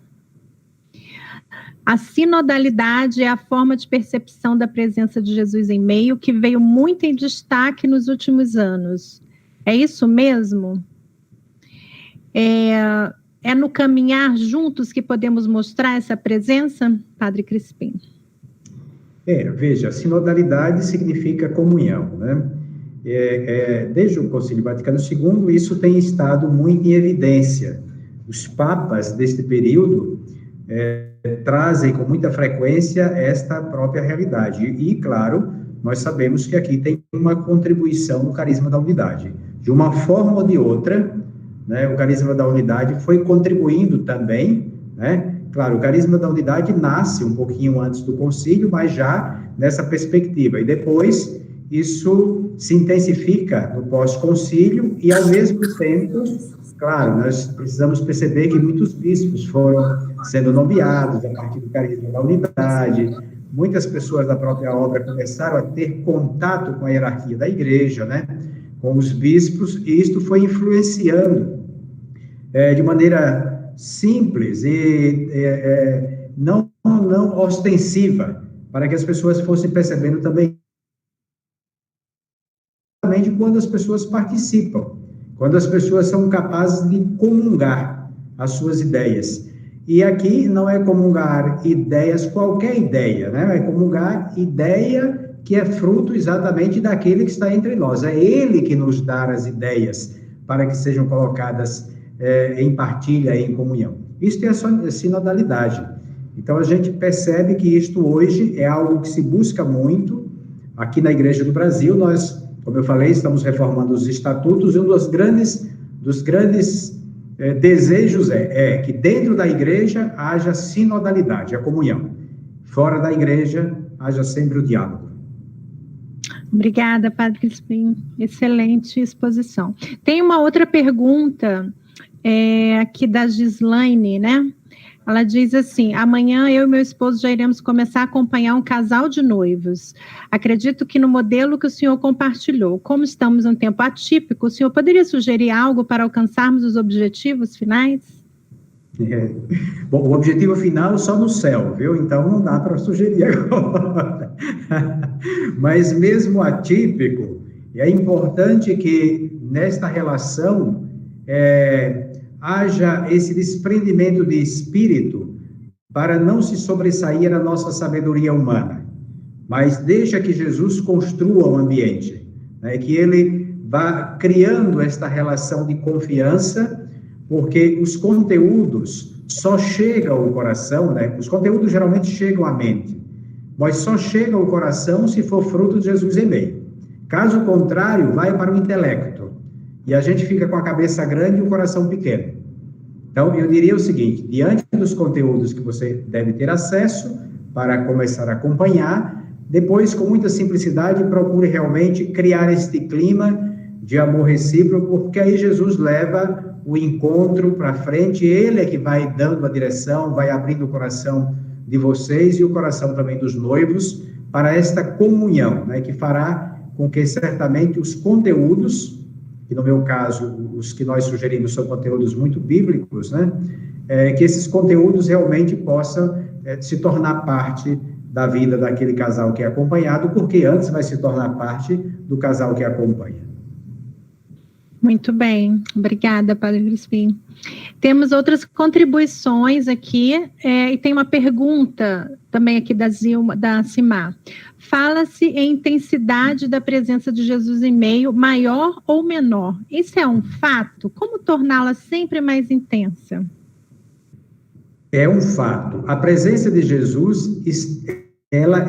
A sinodalidade é a forma de percepção da presença de Jesus em meio que veio muito em destaque nos últimos anos. É isso mesmo? É no caminhar juntos que podemos mostrar essa presença, Padre Crispim? Veja, sinodalidade significa comunhão, né? Desde o Concílio Vaticano II, isso tem estado muito em evidência. Os papas deste período trazem com muita frequência esta própria realidade. E, claro, nós sabemos que aqui tem uma contribuição no carisma da unidade. De uma forma ou de outra, né, o carisma da unidade foi contribuindo também, né? Claro, o carisma da unidade nasce um pouquinho antes do concílio, mas já nessa perspectiva. E depois, isso se intensifica no pós-concílio e, ao mesmo tempo, claro, nós precisamos perceber que muitos bispos foram sendo nomeados a partir do carisma da unidade, muitas pessoas da própria obra começaram a ter contato com a hierarquia da igreja, né, com os bispos, e isto foi influenciando de maneira simples e não ostensiva, para que as pessoas fossem percebendo também quando as pessoas participam, quando as pessoas são capazes de comungar as suas ideias. E aqui não é comungar ideias, qualquer ideia, né? É comungar ideia que é fruto exatamente daquele que está entre nós. É ele que nos dá as ideias para que sejam colocadas em partilha, em comunhão. Isso é a sinodalidade. Então, a gente percebe que isto hoje é algo que se busca muito. Aqui na Igreja do Brasil, nós, como eu falei, estamos reformando os estatutos, e um dos grandes desejos é que dentro da igreja haja sinodalidade, a comunhão. Fora da igreja, haja sempre o diálogo. Obrigada, Padre Crispim. Excelente exposição. Tem uma outra pergunta aqui da Gislaine, né? Ela diz assim: amanhã eu e meu esposo já iremos começar a acompanhar um casal de noivos. Acredito que no modelo que o senhor compartilhou, como estamos em um tempo atípico, o senhor poderia sugerir algo para alcançarmos os objetivos finais? Bom, o objetivo final só no céu, viu? Então não dá para sugerir agora. Mas mesmo atípico, é importante que nesta relação haja esse desprendimento de espírito para não se sobressair a nossa sabedoria humana, mas deixa que Jesus construa o ambiente, né? Que ele vá criando esta relação de confiança, porque os conteúdos só chegam ao coração, né? Os conteúdos geralmente chegam à mente, mas só chega ao coração se for fruto de Jesus em meio. Caso contrário, vai para o intelecto. E a gente fica com a cabeça grande e o coração pequeno. Então, eu diria o seguinte: diante dos conteúdos que você deve ter acesso para começar a acompanhar, depois, com muita simplicidade, procure realmente criar este clima de amor recíproco, porque aí Jesus leva o encontro para frente, ele é que vai dando a direção, vai abrindo o coração de vocês e o coração também dos noivos para esta comunhão, né, que fará com que certamente os conteúdos, que no meu caso, os que nós sugerimos são conteúdos muito bíblicos, né? Que esses conteúdos realmente possam se tornar parte da vida daquele casal que é acompanhado, porque antes vai se tornar parte do casal que acompanha. Muito bem, obrigada, Padre Crispim. Temos outras contribuições aqui, e tem uma pergunta também aqui da Simar. Fala-se em intensidade da presença de Jesus em meio, maior ou menor. Isso é um fato? Como torná-la sempre mais intensa? É um fato. A presença de Jesus, ela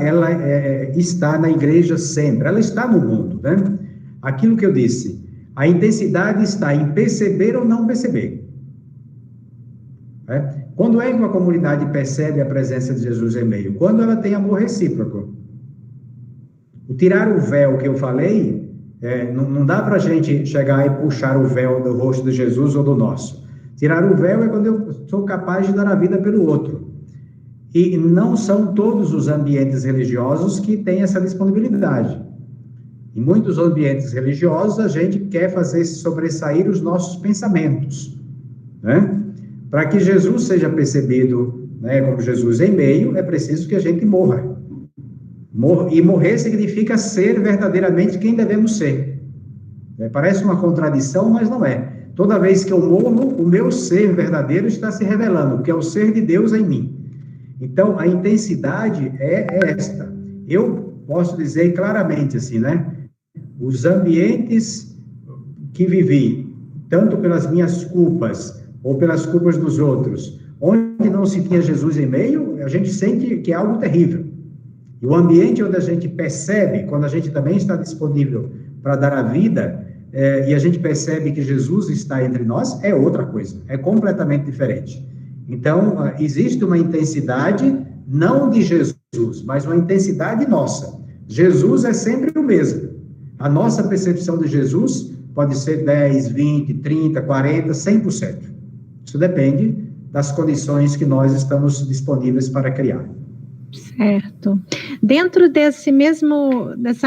está na igreja sempre, ela está no mundo, né? Aquilo que eu disse, a intensidade está em perceber ou não perceber. Quando é que uma comunidade percebe a presença de Jesus em meio? Quando ela tem amor recíproco. O tirar o véu que eu falei, não dá para a gente chegar e puxar o véu do rosto de Jesus ou do nosso. Tirar o véu é quando eu sou capaz de dar a vida pelo outro. E não são todos os ambientes religiosos que têm essa disponibilidade. Em muitos ambientes religiosos, a gente quer fazer sobressair os nossos pensamentos, né? Para que Jesus seja percebido, né, como Jesus em meio, é preciso que a gente morra. E morrer significa ser verdadeiramente quem devemos ser. Parece uma contradição, mas não é. Toda vez que eu morro, o meu ser verdadeiro está se revelando, que é o ser de Deus em mim. Então, a intensidade é esta. Eu posso dizer claramente assim, né? Os ambientes que vivi, tanto pelas minhas culpas ou pelas culpas dos outros, onde não se tinha Jesus em meio, a gente sente que é algo terrível. E o ambiente onde a gente percebe, quando a gente também está disponível para dar a vida, e a gente percebe que Jesus está entre nós, é outra coisa, é completamente diferente. Então, existe uma intensidade, não de Jesus, mas uma intensidade nossa. Jesus é sempre o mesmo. A nossa percepção de Jesus pode ser 10, 20, 30, 40, 100%. Isso depende das condições que nós estamos disponíveis para criar. Certo. Dentro dessa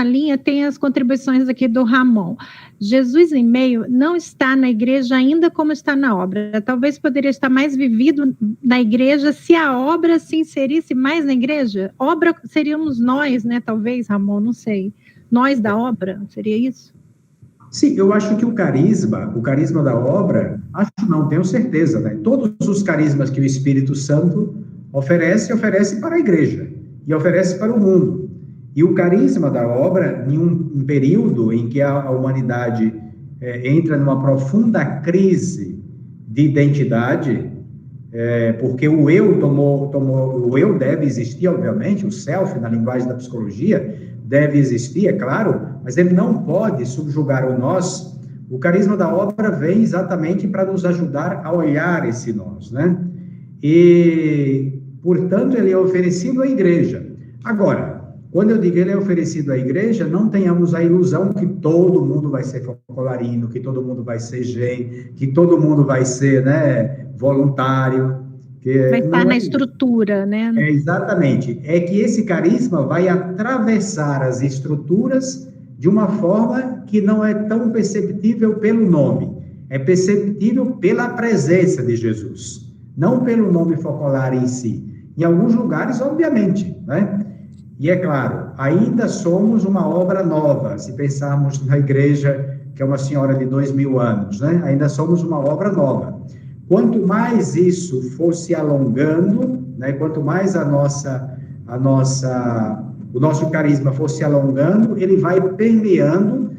linha, tem as contribuições aqui do Ramon. Jesus em meio não está na igreja ainda como está na obra. Talvez poderia estar mais vivido na igreja se a obra se inserisse mais na igreja. Obra seríamos nós, né? Talvez, Ramon, não sei. Nós da obra, seria isso? Sim, eu acho que o carisma da obra, tenho certeza, né? Todos os carismas que o Espírito Santo oferece para a igreja e oferece para o mundo. E o carisma da obra, em um período em que a humanidade entra numa profunda crise de identidade, porque o eu o eu deve existir, obviamente, o self, na linguagem da psicologia, deve existir, é claro, mas ele não pode subjugar o nós. O carisma da obra vem exatamente para nos ajudar a olhar esse nós, né? E, portanto, ele é oferecido à igreja. Agora, quando eu digo ele é oferecido à igreja, não tenhamos a ilusão que todo mundo vai ser focolarino, que todo mundo vai ser gen, que todo mundo vai ser, né, voluntário. Vai estar na estrutura, né? Exatamente. É que esse carisma vai atravessar as estruturas de uma forma que não é tão perceptível pelo nome. É perceptível pela presença de Jesus, não pelo nome focolar em si. Em alguns lugares, obviamente, né? E é claro, ainda somos uma obra nova, se pensarmos na igreja, que é uma senhora de 2000 anos, né? Ainda somos uma obra nova. Quanto mais isso for se alongando, né? Quanto mais o nosso carisma for se alongando, ele vai permeando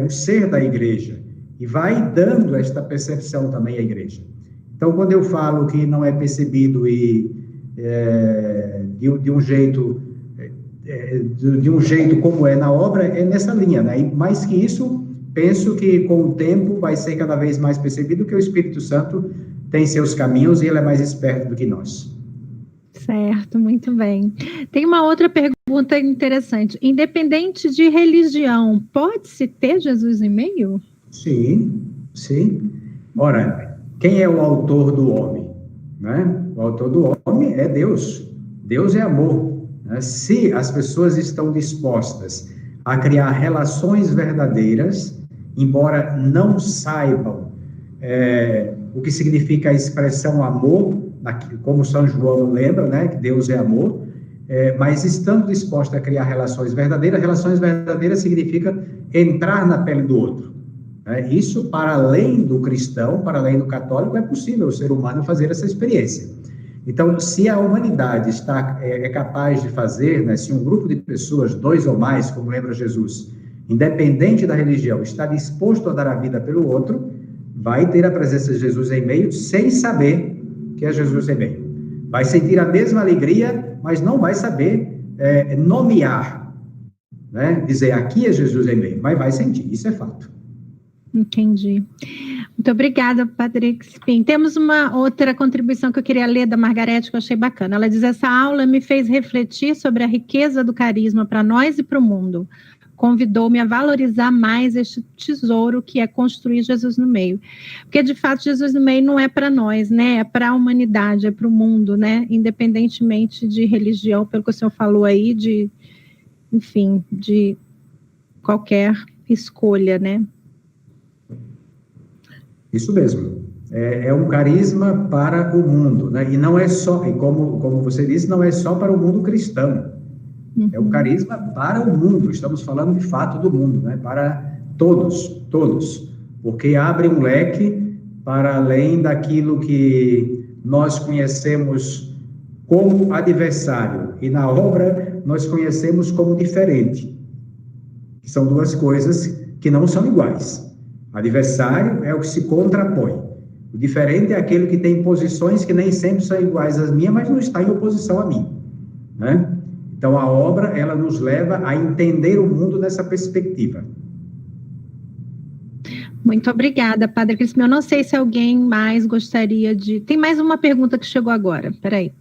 o ser da igreja e vai dando esta percepção também à igreja. Então, quando eu falo que não é percebido de um jeito como é na obra, é nessa linha, né? E mais que isso, penso que com o tempo vai ser cada vez mais percebido que o Espírito Santo tem seus caminhos e ele é mais esperto do que nós. Certo, muito bem. Tem uma outra pergunta interessante. Independente de religião, pode-se ter Jesus em meio? Sim, sim. Ora, quem é o autor do homem? Né? O autor do homem é Deus. Deus é amor. Né? Se as pessoas estão dispostas a criar relações verdadeiras, embora não saibam o que significa a expressão amor, como São João lembra, né, que Deus é amor, mas estando disposta a criar relações verdadeiras significa entrar na pele do outro. Né? Isso, para além do cristão, para além do católico, é possível o ser humano fazer essa experiência. Então, se a humanidade é capaz de fazer, né, se um grupo de pessoas, 2 ou mais, como lembra Jesus, independente da religião, está disposto a dar a vida pelo outro, vai ter a presença de Jesus em meio, sem saber que é Jesus em meio. Vai sentir a mesma alegria, mas não vai saber nomear, né? Dizer, aqui é Jesus em meio, mas vai sentir, isso é fato. Entendi. Muito obrigada, Padre Crispim. Temos uma outra contribuição que eu queria ler da Margarete, que eu achei bacana. Ela diz, essa aula me fez refletir sobre a riqueza do carisma para nós e para o mundo. Convidou-me a valorizar mais este tesouro que é construir Jesus no meio. Porque, de fato, Jesus no meio não é para nós, né? É para a humanidade, é para o mundo, né? Independentemente de religião, pelo que o senhor falou aí, de qualquer escolha, né? Isso mesmo. É um carisma para o mundo, né? E não é só, e como você disse, não é só para o mundo cristão. É um carisma para o mundo, estamos falando de fato do mundo, né? Para todos, porque abre um leque para além daquilo que nós conhecemos como adversário, e na obra nós conhecemos como diferente, que são duas coisas que não são iguais. Adversário é o que se contrapõe. O diferente é aquele que tem posições que nem sempre são iguais às minhas, mas não está em oposição a mim, né? Então, a obra, ela nos leva a entender o mundo nessa perspectiva. Muito obrigada, Padre Crispim. Eu não sei se alguém mais gostaria de... Tem mais uma pergunta que chegou agora, peraí.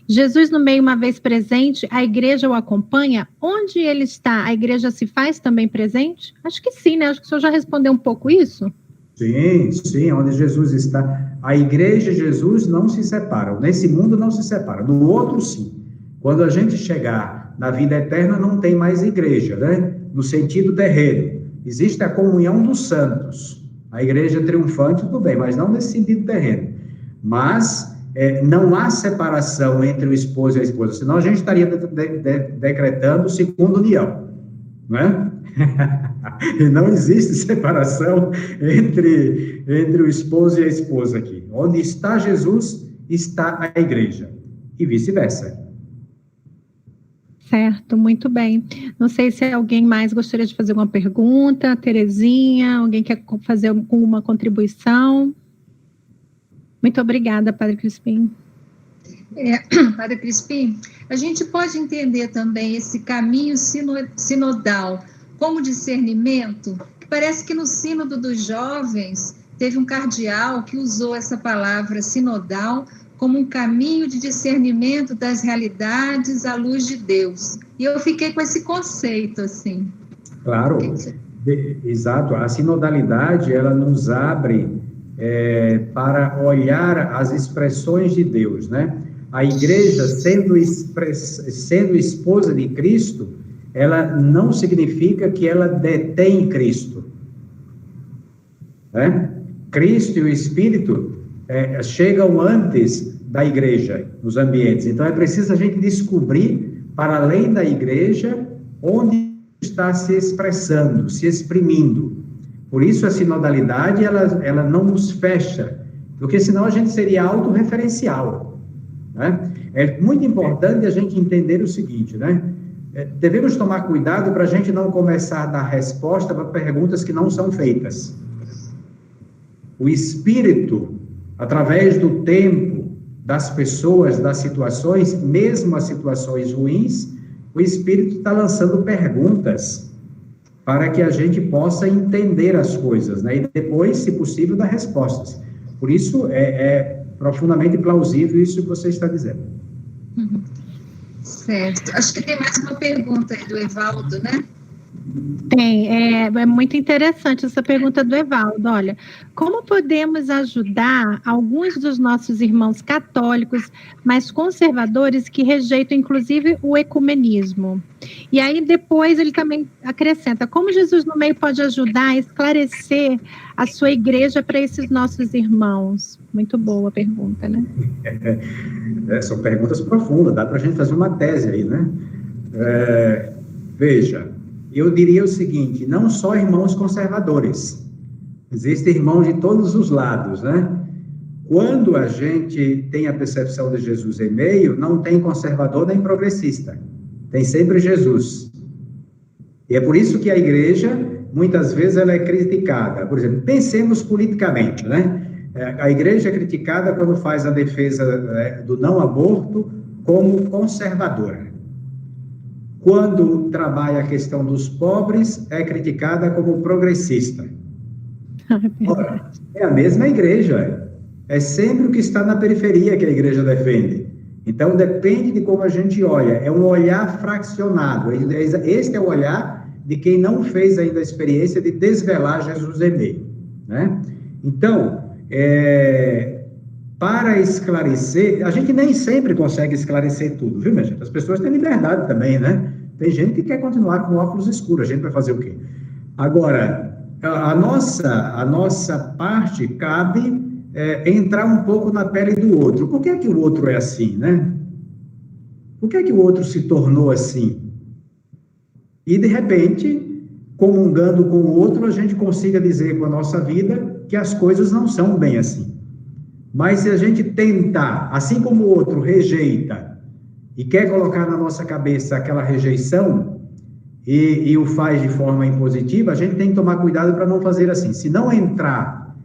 Jesus no meio, uma vez presente, a igreja o acompanha? Onde ele está, a igreja se faz também presente? Acho que sim, né? Acho que o senhor já respondeu um pouco isso. Sim, onde Jesus está. A igreja e Jesus não se separam. Nesse mundo não se separam. No outro, sim. Quando a gente chegar na vida eterna, não tem mais igreja, né? No sentido terreno. Existe a comunhão dos santos. A igreja triunfante, tudo bem, mas não nesse sentido terreno. Mas não há separação entre o esposo e a esposa, senão a gente estaria decretando segunda união, né? E não existe separação entre o esposo e a esposa aqui. Onde está Jesus, está a igreja. E vice-versa. Certo, muito bem. Não sei se alguém mais gostaria de fazer alguma pergunta. Terezinha, alguém quer fazer alguma contribuição? Muito obrigada, Padre Crispim. Padre Crispim, a gente pode entender também esse caminho sinodal como discernimento? Parece que no sínodo dos jovens teve um cardeal que usou essa palavra sinodal como um caminho de discernimento das realidades à luz de Deus. E eu fiquei com esse conceito, assim. Claro, exato. A sinodalidade, ela nos abre para olhar as expressões de Deus, né? A igreja, sendo esposa de Cristo, ela não significa que ela detém Cristo, né? Cristo e o Espírito chegam antes da igreja, nos ambientes. Então, é preciso a gente descobrir, para além da igreja, onde está se expressando, se exprimindo. Por isso, a sinodalidade, ela não nos fecha, porque senão a gente seria autorreferencial, né? É muito importante a gente entender o seguinte, né? Devemos tomar cuidado para a gente não começar a dar resposta para perguntas que não são feitas. O Espírito, através do tempo, das pessoas, das situações, mesmo as situações ruins, o Espírito está lançando perguntas para que a gente possa entender as coisas, né? E depois, se possível, dar respostas. Por isso, é profundamente plausível isso que você está dizendo. Certo. Acho que tem mais uma pergunta aí do Evaldo, né? Tem, é muito interessante essa pergunta do Evaldo. Olha, como podemos ajudar alguns dos nossos irmãos católicos, mais conservadores, que rejeitam, inclusive, o ecumenismo? E aí, depois, ele também acrescenta, como Jesus no meio pode ajudar a esclarecer a sua igreja para esses nossos irmãos? Muito boa a pergunta, né? São perguntas profundas, dá para a gente fazer uma tese aí, né? Veja, eu diria o seguinte, não só irmãos conservadores, existem irmãos de todos os lados, né? Quando a gente tem a percepção de Jesus em meio, não tem conservador nem progressista, tem sempre Jesus. E é por isso que a igreja, muitas vezes, ela é criticada. Por exemplo, pensemos politicamente, né? A igreja é criticada quando faz a defesa do não aborto como conservadora. Quando trabalha a questão dos pobres, é criticada como progressista. Ora, é a mesma igreja. É sempre o que está na periferia que a igreja defende. Então, depende de como a gente olha. É um olhar fracionado. Este é o olhar de quem não fez ainda a experiência de desvelar Jesus em meio, né? Então, para esclarecer, a gente nem sempre consegue esclarecer tudo, viu, minha gente? As pessoas têm liberdade também, né? Tem gente que quer continuar com óculos escuros, a gente vai fazer o quê? Agora, a nossa parte cabe entrar um pouco na pele do outro. Por que é que o outro é assim, né? Por que é que o outro se tornou assim? E, de repente, comungando com o outro, a gente consiga dizer com a nossa vida que as coisas não são bem assim. Mas se a gente tentar, assim como o outro rejeita e quer colocar na nossa cabeça aquela rejeição e o faz de forma impositiva, a gente tem que tomar cuidado para não fazer assim. Se não entrar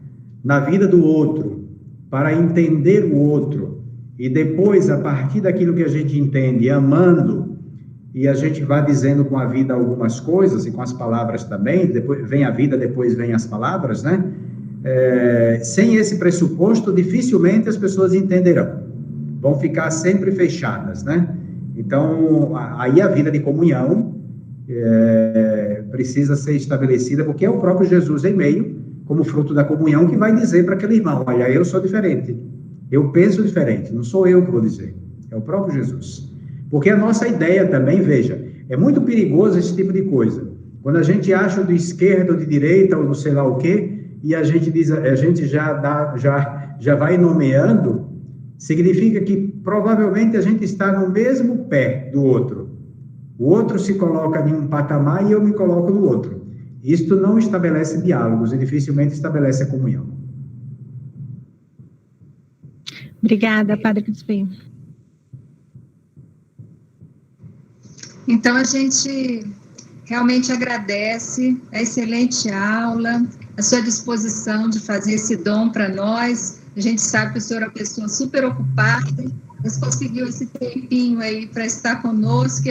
na vida do outro para entender o outro e depois, a partir daquilo que a gente entende, amando, e a gente vai dizendo com a vida algumas coisas e com as palavras também, depois vem a vida, depois vem as palavras, né? Sem esse pressuposto, dificilmente as pessoas entenderão. Vão ficar sempre fechadas, né? Então, aí a vida de comunhão precisa ser estabelecida, porque é o próprio Jesus em meio, como fruto da comunhão, que vai dizer para aquele irmão, olha, eu sou diferente, eu penso diferente, não sou eu que vou dizer, é o próprio Jesus. Porque a nossa ideia também, veja, é muito perigoso esse tipo de coisa. Quando a gente acha de esquerda ou de direita, ou não sei lá o quê, e a gente diz, a gente já vai nomeando, significa que provavelmente a gente está no mesmo pé do outro. O outro se coloca em um patamar e eu me coloco no outro. Isto não estabelece diálogos e dificilmente estabelece a comunhão. Obrigada, Padre Crispim. Então, a gente realmente agradece a excelente aula, a sua disposição de fazer esse dom para nós. A gente sabe que o senhor é uma pessoa super ocupada, mas conseguiu esse tempinho aí para estar conosco,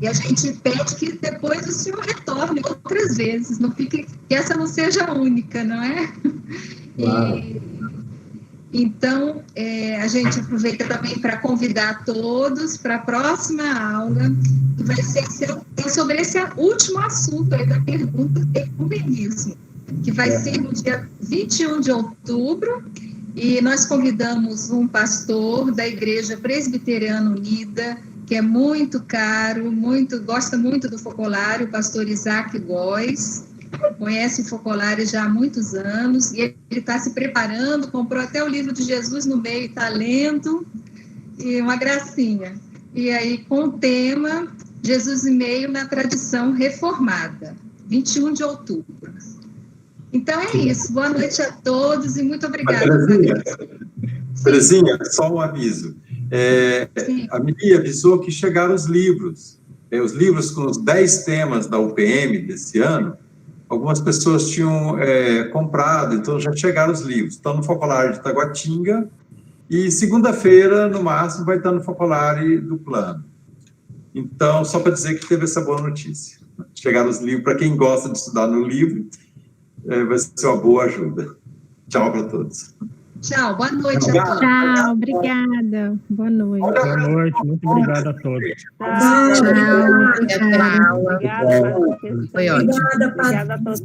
e a gente pede que depois o senhor retorne outras vezes, não fique, que essa não seja a única, não é? Claro. Então, a gente aproveita também para convidar todos para a próxima aula, que vai ser sobre esse último assunto aí da pergunta do ecumenismo, que vai ser no dia 21 de outubro, e nós convidamos um pastor da Igreja Presbiteriana Unida, que é muito caro, gosta muito do focolário, o pastor Isaac Góes, conhece o focolário já há muitos anos, e ele está se preparando, comprou até o livro de Jesus no meio, está lendo, e uma gracinha. E aí, com o tema Jesus e Meio na Tradição Reformada, 21 de outubro. Então é isso, boa noite a todos e muito obrigada. Terezinha, só um aviso. A Mili avisou que chegaram os livros com os 10 temas da UPM desse ano. Algumas pessoas tinham comprado, então já chegaram os livros. Estão no Focolário de Taguatinga e segunda-feira, no máximo, vai estar no Focolário do Plano. Então, só para dizer que teve essa boa notícia. Chegaram os livros, para quem gosta de estudar no livro, vai ser uma boa ajuda. Tchau para todos. Tchau, boa noite a todos. Tchau, obrigada. Boa noite. Boa noite, muito obrigado a todos. Tchau. Obrigada, Foi ótimo. Obrigada a todos.